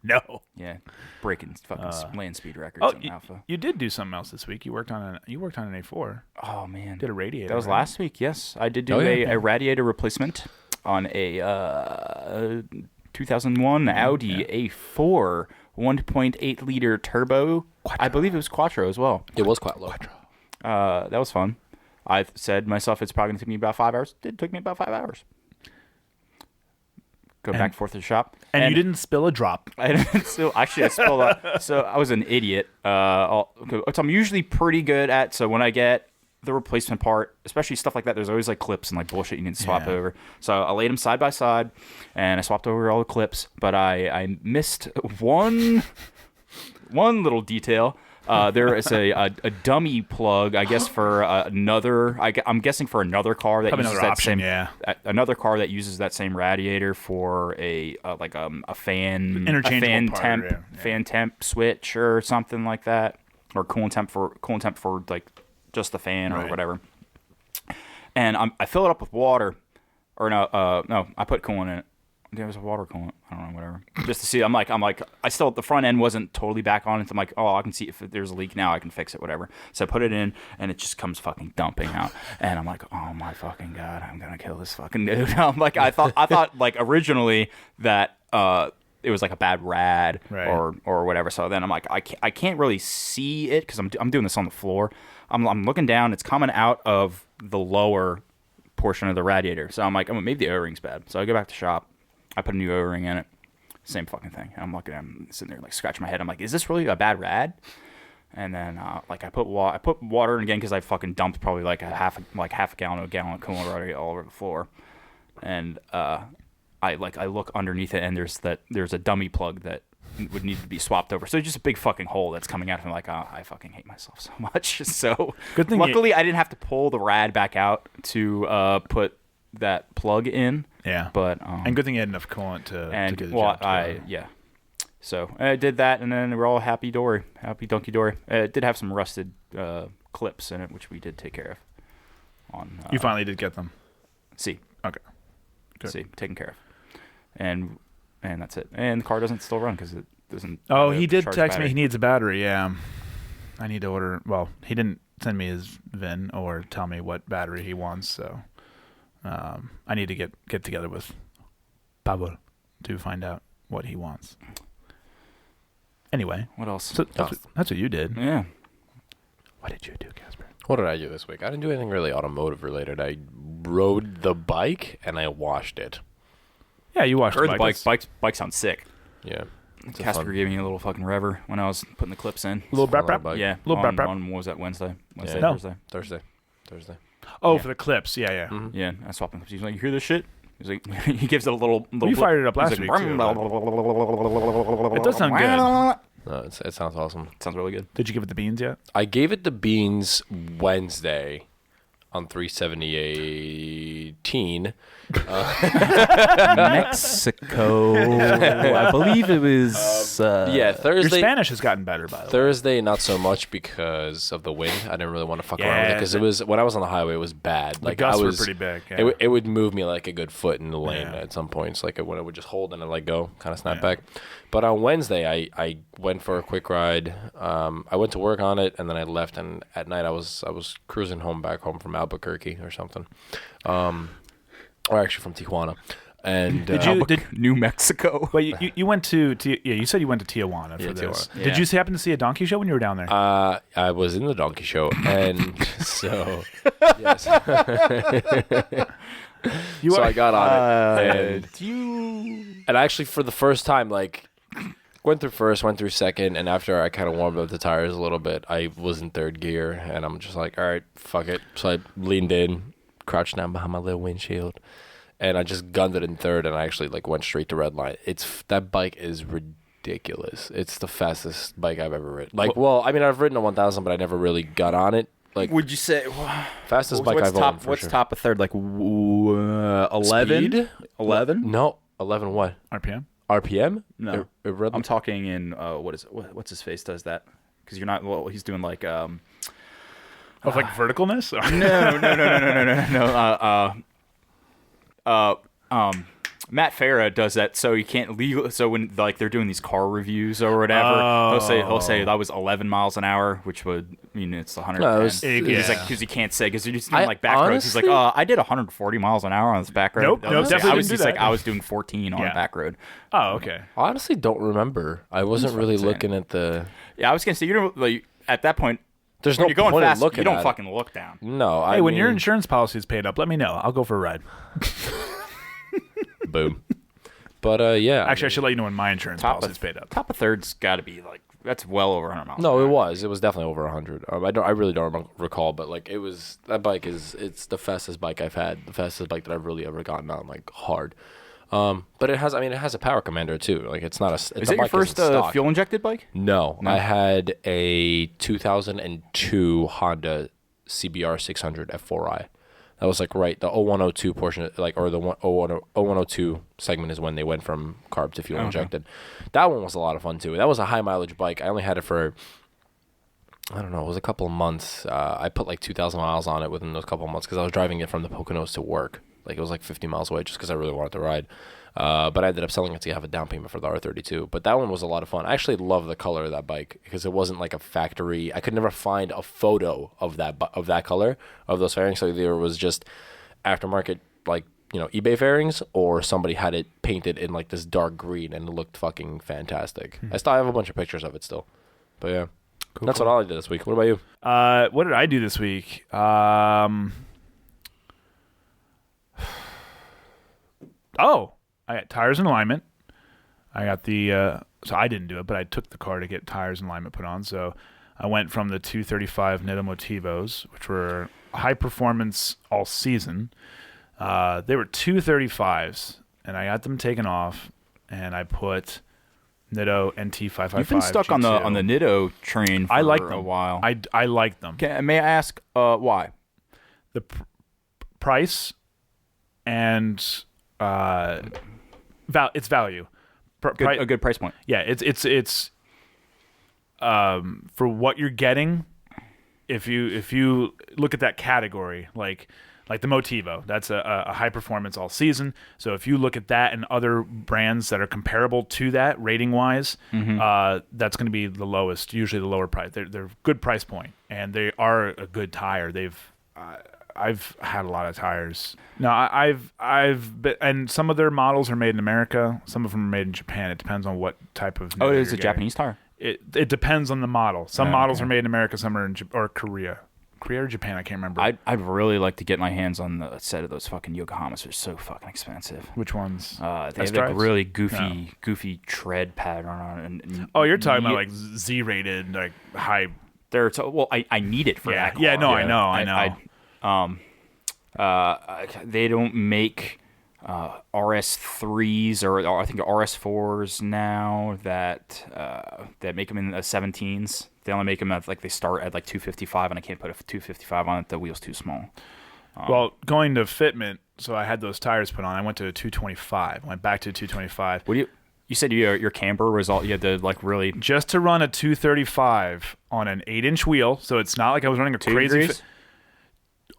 No. Yeah, breaking fucking land speed records Oh, on Alpha. you did do something else this week. You worked on an A4. Oh man, Did a radiator. that was right? last week. Yes, I did do a radiator replacement on a 2001 Audi A4 1.8 liter turbo. Quattro. I believe it was Quattro as well. It was quite low. That was fun. I said myself it's probably going to take me about 5 hours. It took me about 5 hours. Go back and forth to the shop. And you didn't spill a drop. So actually, I spilled out. So I was an idiot. Which I'm usually pretty good at. So when I get the replacement part, especially stuff like that, there's always like clips and like bullshit you need to swap over. So I laid them side by side, and I swapped over all the clips. But I missed one little detail. There is a dummy plug, I guess, for another. I'm guessing for another car that uses that option, same. Another car that uses that same radiator for a fan, Interchangeable fan temp switch or something like that, or coolant temp for like just the fan or whatever. And I fill it up with water, or no, I put coolant in it. There was a water coolant. I don't know, whatever. Just to see. I'm like, I still, the front end wasn't totally back on it. So I'm like, oh, I can see if there's a leak now. I can fix it, whatever. So I put it in, and it just comes fucking dumping out. And I'm like, oh my fucking God, I'm going to kill this fucking dude. I'm like, I thought like originally that it was like a bad rad or whatever. So then I'm like, I can't really see it because I'm doing this on the floor. I'm looking down. It's coming out of the lower portion of the radiator. So I'm like, maybe the O-ring's bad. So I go back to shop. I put a new O-ring in it. Same fucking thing. I'm sitting there like scratching my head. I'm like, is this really a bad rad? And then like I put water in again because I fucking dumped probably like half a gallon to a gallon of coolant water all over the floor. And I look underneath it and there's a dummy plug that would need to be swapped over. So it's just a big fucking hole that's coming out. And I'm like, oh, I fucking hate myself so much. So Good thing luckily I didn't have to pull the rad back out to put that plug in. Yeah. But and good thing you had enough coolant to do the job. Yeah. So I did that, and then we're all happy donkey dory. It did have some rusted clips in it, which we did take care of. You finally did get them. See. Okay. Good. See, taken care of. And that's it. And the car doesn't still run because it doesn't. Oh, he did text battery. me he needs a battery. Yeah. I need to order. Well, he didn't send me his VIN or tell me what battery he wants, so I need to get together with Pablo to find out what he wants. Anyway, What else? so that's what you did. Yeah. What did you do, Casper? What did I do this week? I didn't do anything really automotive related. I rode the bike and I washed it. Yeah, you watched Heard the the bike sounds sick. Yeah. Casper gave me a little fucking rever when I was putting the clips in. Little Fun brap brap. bike. Yeah. Little brap brap. on what was that, Wednesday? Yeah. No. Thursday? Thursday. Oh, Yeah. for the clips. Yeah, yeah. Mm-hmm. Yeah, I swapped them. He's like, you hear this shit? He's like, he gives it a little. You fired it up last He's week, like, too, It does sound good. No, it sounds awesome. Sounds really good. Did you give it the beans yet? I gave it the beans Wednesday on 370/18. Mexico. I believe it was. Yeah, Your Thursday. Spanish has gotten better, by the way. Thursday, not so much because of the wind. I didn't really want to fuck around with it because it was when I was on the highway. It was bad. The Like gusts I were was pretty big. Yeah. It would move me like a good foot in the lane Yeah. at some points, like when it would just hold and then let go, kind of snap Yeah. back. But on Wednesday, I went for a quick ride. I went to work on it, and then I left. And at night, I was cruising back home from Albuquerque or something, or actually from Tijuana. And Did New Mexico? Wait, you went to you said you went to Tijuana for Yeah, this. Tijuana. Did you happen to see a donkey show when you were down there? I was in the donkey show, and so yes. So I got on it, and actually for the first time, like went through first, went through second, and after I kind of warmed up the tires a little bit, I was in third gear, and I'm just like, all right, fuck it. So I leaned in, crouched down behind my little windshield, and I just gunned it in third, and I actually like went straight to red line. That bike is ridiculous. It's the fastest bike I've ever ridden. Like, well, I mean, I've ridden a 1000, but I never really got on it. Like, Would you say fastest bike I've owned for what's sure. top of third? Like 11? Speed? 11? No, 11 what? RPM? RPM? No. Irregular? I'm talking in what's his face does that? Because you're not. Well, he's doing like Of like verticalness? no. Matt Farah does that, so you can't legal. So when like they're doing these car reviews or whatever, he'll say that was 11 miles an hour, which would mean it's 110. No, it was- He's like, yeah. because he can't say because you're just doing I like back roads. He's like, honestly- I did 140 miles an hour on this back road. Nope, I was definitely I was didn't do just like that. I was doing 14 on Yeah. a back road. Oh, okay. I honestly don't remember. I wasn't really insane. looking at the... Yeah, I was gonna say you don't like at that point. There's When no you're going point in fast, looking you don't at it. fucking look down. No, Hey, I when mean, your insurance policy is paid up, let me know. I'll go for a ride. boom. But yeah. Actually, I should let you know when my insurance policy is paid up. Top of third's got to be like that's well over 100 miles. No, an it hour. was. It was definitely over 100. I really don't recall, but like it was. That bike it's the fastest bike I've had. The fastest bike that I've really ever gotten on like hard. But it has a power commander too. Like it's not a. Is it your first fuel injected bike? No, I had a 2002 Honda CBR 600 F4i. That was like right the 0102 portion, like or the 0102 segment is when they went from carb to fuel injected. That one was a lot of fun too. That was a high mileage bike. I only had it for I don't know, it was a couple of months. I put like 2,000 miles on it within those couple of months because I was driving it from the Poconos to work. Like it was like 50 miles away just because I really wanted to ride. But I ended up selling it to have a down payment for the R32. But that one was a lot of fun. I actually love the color of that bike because it wasn't like a factory. I could never find a photo of that color of those fairings. So either it was just aftermarket, like eBay fairings, or somebody had it painted in like this dark green and it looked fucking fantastic. I still have a bunch of pictures of it still. But yeah, that's what I did this week. What about you? What did I do this week? I got tires and alignment. I got the so I didn't do it, but I took the car to get tires and alignment put on. So I went from the 235 Nitto Motivos, which were high performance all season. They were 235s, and I got them taken off, and I put Nitto NT555. You've been stuck on the Nitto train for a while. I like them. May I ask why? The price and it's value. A good price point. Yeah, it's for what you're getting. If you look at that category, like the Motivo, that's a high performance all season. So if you look at that and other brands that are comparable to that rating wise, that's going to be the lowest, usually the lower price. They're good price point, and they are a good tire. I've had a lot of tires. No, I've been, and some of their models are made in America. Some of them are made in Japan. It depends on what type of. Oh, it is a Japanese tire. It depends on the model. Some models are made in America. Some are in Korea. Korea or Japan, I can't remember. I'd really like to get my hands on the set of those fucking Yokohamas. They're so fucking expensive. Which ones? They have like really goofy tread pattern on it. And you're talking about like Z-rated, like high. I need it for that car. Yeah, no, I know. They don't make RS3s or I think RS4s now that make them in the 17s. They only make them at they start at 255, and I can't put a 255 on it. The wheel's too small. Well, going to fitment, so I had those tires put on. I went to a 225. Went back to 225. What do you said your camber was all you had to really just to run a 235 on an 8-inch wheel. So it's not like I was running a crazy.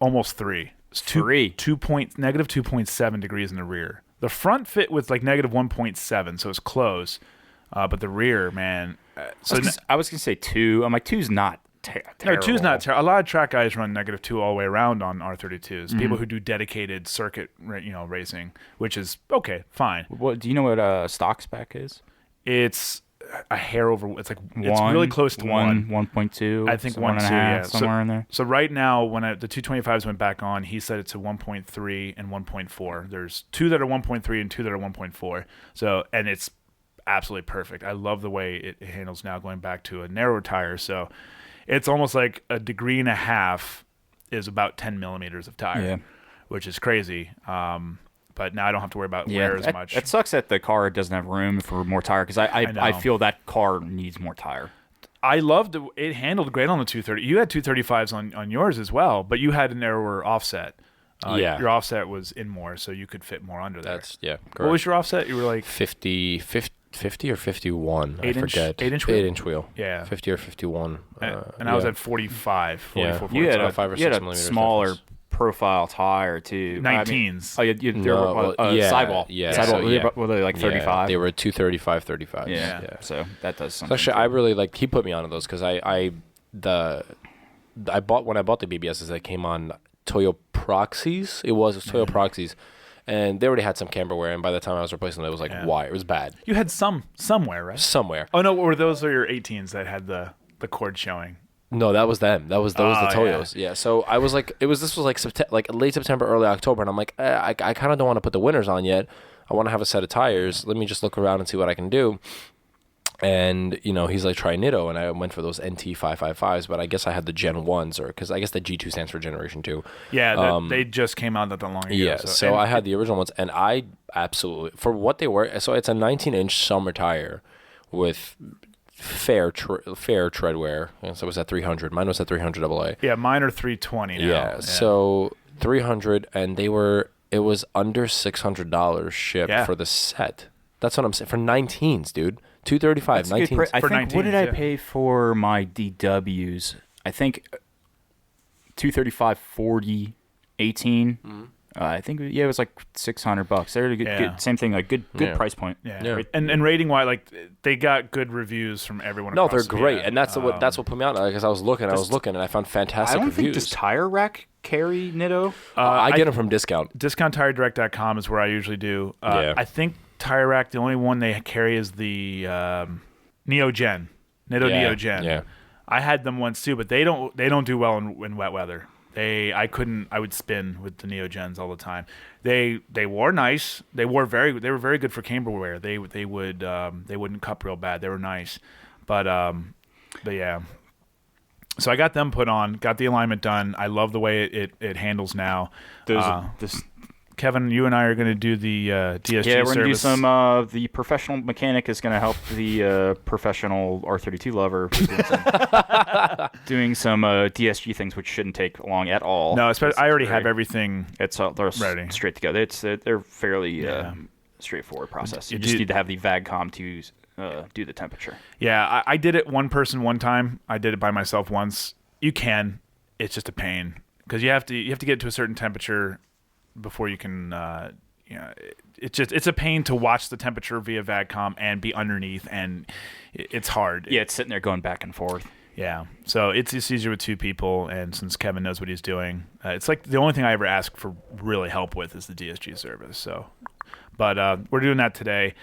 Almost 3. It's negative 2.7 degrees in the rear. The front fit with negative 1.7, so it's close. But the rear, man. I was gonna say 2. I'm like 2's not terrible. No, 2's not terrible. A lot of track guys run negative 2 all the way around on R32s. People who do dedicated circuit, racing, which is okay, fine. What do you know? What stock spec is? It's a hair over. It's it's really close to 1.2. I think 1.2. Yeah, somewhere in there. So right now, when the 225s went back on, he said it's a 1.3 and 1.4. There's 2 that are 1.3 and 2 that are 1.4. So and it's absolutely perfect. I love the way it handles now, going back to a narrower tire. So it's almost like a degree and a half is about 10 millimeters of tire, which is crazy. But now I don't have to worry about wear as much. It sucks that the car doesn't have room for more tire because I feel that car needs more tire. I loved it. It handled great on the 230. You had 235s on yours as well, but you had a narrower offset. Your offset was in more, so you could fit more under there. Correct. What was your offset? You were like 50 or 51. I forget. 8-inch wheel? 8-inch wheel. Yeah. 50 or 51. And I was at 45, 44. You had a 5 or 6 millimeters smaller difference. Profile tire too. 19s. Sidewall. Yeah. Sidewall. Were they 35? Yeah, they were 235, 35. Yeah. So that does something. So actually, I really he put me onto those because I bought the BBSs that came on Toyo Proxies. It was Toyo Proxies. And they already had some camber wear, and by the time I was replacing them, it was why? It was bad. You had somewhere, right? Somewhere. Oh no, were those your 18s that had the cord showing? No, that was them. Those the Toyos. Yeah. So I was like, this was late September, early October, and I'm like, I kind of don't want to put the winters on yet. I want to have a set of tires. Let me just look around and see what I can do. And he's like, try Nitto, and I went for those NT555s, but I guess I had the Gen 1s, because I guess the G2 stands for Generation 2. Yeah, they just came out not that long ago. Yeah, so I had the original ones, and I absolutely, for what they were, so it's a 19-inch summer tire with fair tread wear. So it was at 300. Mine was at 300 AA. Yeah, mine are 320 now. Yeah, so 300, and it was under $600 shipped for the set. That's what I'm saying. For 19s, dude. 235, 19s. I think, what did I pay for my DWs? I think 235, 40, 18. Mm-hmm. I think it was like $600. They're good, same thing, good price point. Yeah. And rating wise, they got good reviews from everyone. No, they're great, and that's what put me on because I was looking, and I found fantastic reviews. I don't think does Tire Rack carry Nitto? I get them from Discount. DiscountTireDirect.com is where I usually do. I think Tire Rack, the only one they carry is the Nitto Neo Gen. Yeah. I had them once too, but they don't do well in wet weather. I would spin with the Neo Gens all the time. They wore nice. They were very good for camber wear. They wouldn't cup real bad. They were nice. But yeah. So I got them put on, got the alignment done. I love the way it handles now. Kevin, you and I are going to do the DSG Yeah, we're going to do service. some. The professional mechanic is going to help the professional R32 lover doing some DSG things, which shouldn't take long at all. No, especially I already have everything. It's all they're ready. Straight together. They're fairly straightforward process. You just need to have the VAGCOM to do the temperature. Yeah, I did it one person one time. I did it by myself once. You can. It's just a pain because you have to get to a certain temperature before you can. It's a pain to watch the temperature via VAGCOM and be underneath, and it's hard. Yeah, it's sitting there going back and forth. Yeah, so it's easier with two people, and since Kevin knows what he's doing, it's like the only thing I ever ask for really help with is the DSG service. So, but we're doing that today.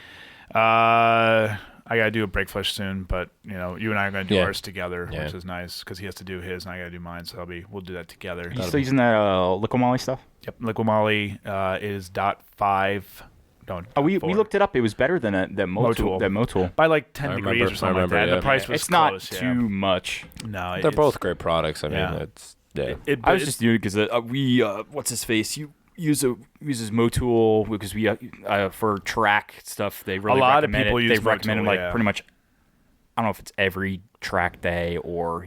I gotta do a brake flush soon, but you and I are gonna do ours together, which is nice because he has to do his and I gotta do mine. So we'll do that together. You still using that Liqui Moly stuff? Yep, Liqui Moly is .5. We looked it up. It was better than that Motul by like 10 degrees or something like that. Yeah. The price was it's close, not too much. No, they're both great products. I mean, it's I was just doing it because we what's his face uses Motul because we for track stuff they really a lot of recommend people it. use They recommend Motul, it like pretty much. I don't know if it's every track day or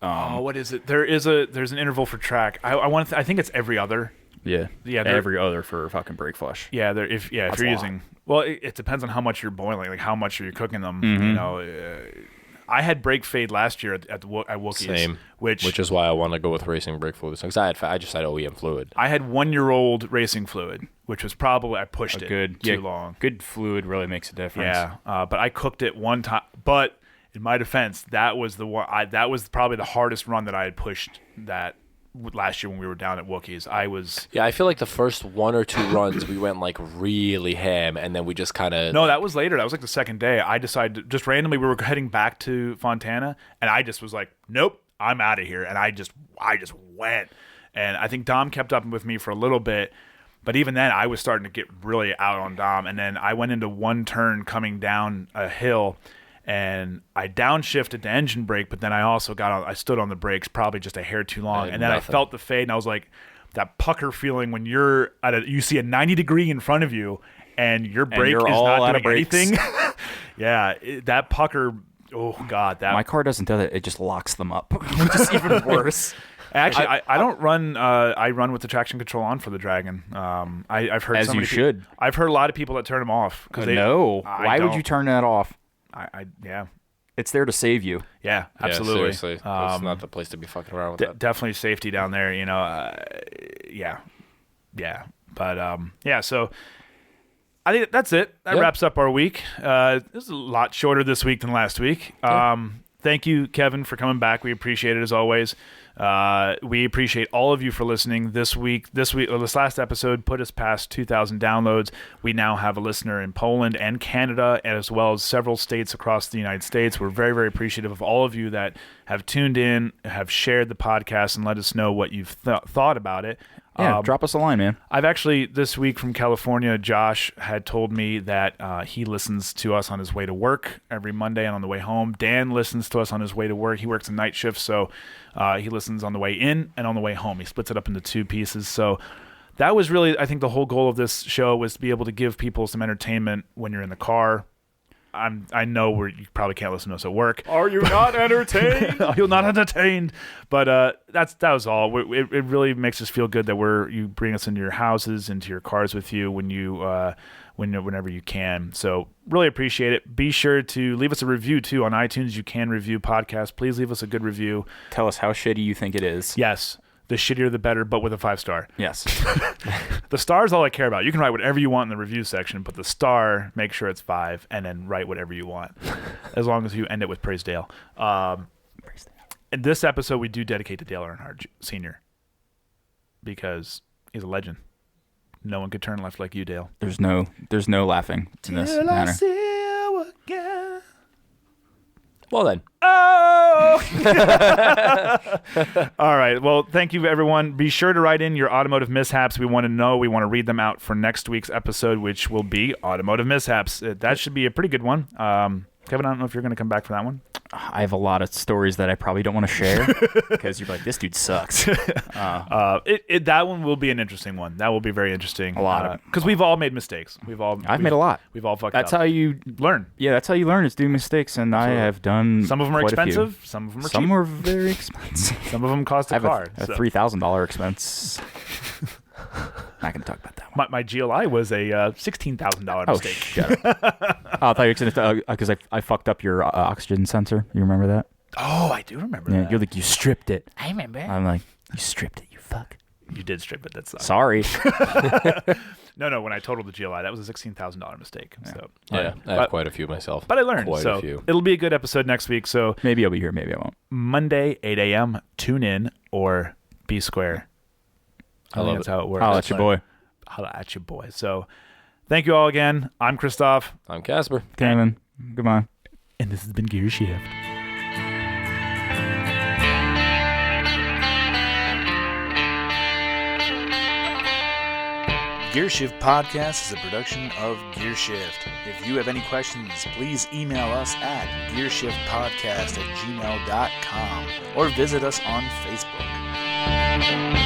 what is it? There's an interval for track. I think it's every other. Yeah, every other for fucking brake flush. Yeah, if you're using, well, it depends on how much you're boiling, like how much are you cooking them. Mm-hmm. I had brake fade last year at Wookiees. Same, which is why I want to go with racing brake fluid because I just had OEM fluid. I had 1-year-old racing fluid, which was probably I pushed it too long. Good fluid really makes a difference. Yeah, but I cooked it one time. But in my defense, that was the one. That was probably the hardest run that I had pushed that. Last year when we were down at Wookiees, I feel like the first 1 or 2 runs we went like really ham, and then we just kind of no, that was later. That was like the second day. I decided just randomly we were heading back to Fontana, and I just was like, nope, I'm out of here, and I just went, and I think Dom kept up with me for a little bit, but even then I was starting to get really out on Dom, and then I went into one turn coming down a hill. And I downshifted the engine brake, but then I stood on the brakes probably just a hair too long. And then I felt the fade, and I was like, that pucker feeling when you see a 90 degree in front of you, and your brake is not doing anything. Yeah, that pucker, oh, God. My car doesn't do that. It just locks them up, which is even worse. Actually, I don't run. I run with the traction control on for the Dragon. I've heard as you should. I've heard a lot of people that turn them off. No. Why would you turn that off? Yeah. It's there to save you. Yeah, absolutely. Yeah, seriously. It's not the place to be fucking around with that. Definitely safety down there, yeah. But, so I think that's it. That wraps up our week. This is a lot shorter this week than last week. Thank you, Kevin, for coming back. We appreciate it as always. We appreciate all of you for listening this last episode put us past 2,000 downloads. We now have a listener in Poland and Canada, as well as several states across the United States. We're very, very appreciative of all of you that have tuned in, have shared the podcast, and let us know what you've thought about it. Yeah, drop us a line, man. I've actually, this week from California, Josh had told me that he listens to us on his way to work every Monday and on the way home. Dan listens to us on his way to work. He works a night shift, so he listens on the way in and on the way home. He splits it up into 2 pieces. So that was really, I think, the whole goal of this show was to be able to give people some entertainment when you're in the car. I know you probably can't listen to us at work. Are you not entertained? Are you not entertained? But that was all. It really makes us feel good that you bring us into your houses, into your cars with you whenever you can. So really appreciate it. Be sure to leave us a review too on iTunes. You can review podcasts. Please leave us a good review. Tell us how shitty you think it is. Yes. The shittier the better, but with a 5-star. Yes. The star is all I care about. You can write whatever you want in the review section, but the star, make sure it's 5, and then write whatever you want, as long as you end it with Praise Dale. In this episode, we do dedicate to Dale Earnhardt Sr. because he's a legend. No one could turn left like you, Dale. There's no laughing in this Till manner. I see you again. Well then. Oh! All right. Well, thank you, everyone. Be sure to write in your automotive mishaps. We want to know. We want to read them out for next week's episode, which will be automotive mishaps. That should be a pretty good one. Kevin, I don't know if you're going to come back for that one. I have a lot of stories that I probably don't want to share because you're like, this dude sucks. That one will be an interesting one. That will be very interesting. A lot because we've all made mistakes. I've made a lot. We've all fucked That's up. how you learn. Yeah, that's how you learn is doing mistakes, and I have done. Some of them are quite a few. expensive. Some of them are Some cheap. were very expensive. Some of them cost I a have car. a $3,000 expense. Not gonna talk about that one. My GLI was a $16,000 mistake. Shut up. I thought you were going to because I fucked up your oxygen sensor. You remember that? Oh, I do remember Yeah, that. you're like, you stripped it. I remember. I'm like, you stripped it, you fuck. You did strip it. That's Sorry. No. When I totaled the GLI, that was a $16,000 mistake. Yeah. So Yeah, I have quite a few myself. But I learned. Quite so a few. it'll be a good episode next week. So Maybe I'll be here, maybe I won't. Monday, 8 a.m. Tune in or B Square. I love think that's how it works. Holla at your boy. Holla at your boy. So thank you all again. I'm Christoph. I'm Casper. Cameron, goodbye. And this has been Gear Shift. Gear Shift Podcast is a production of Gear Shift. If you have any questions, please email us at gearshiftpodcast@gmail.com or visit us on Facebook.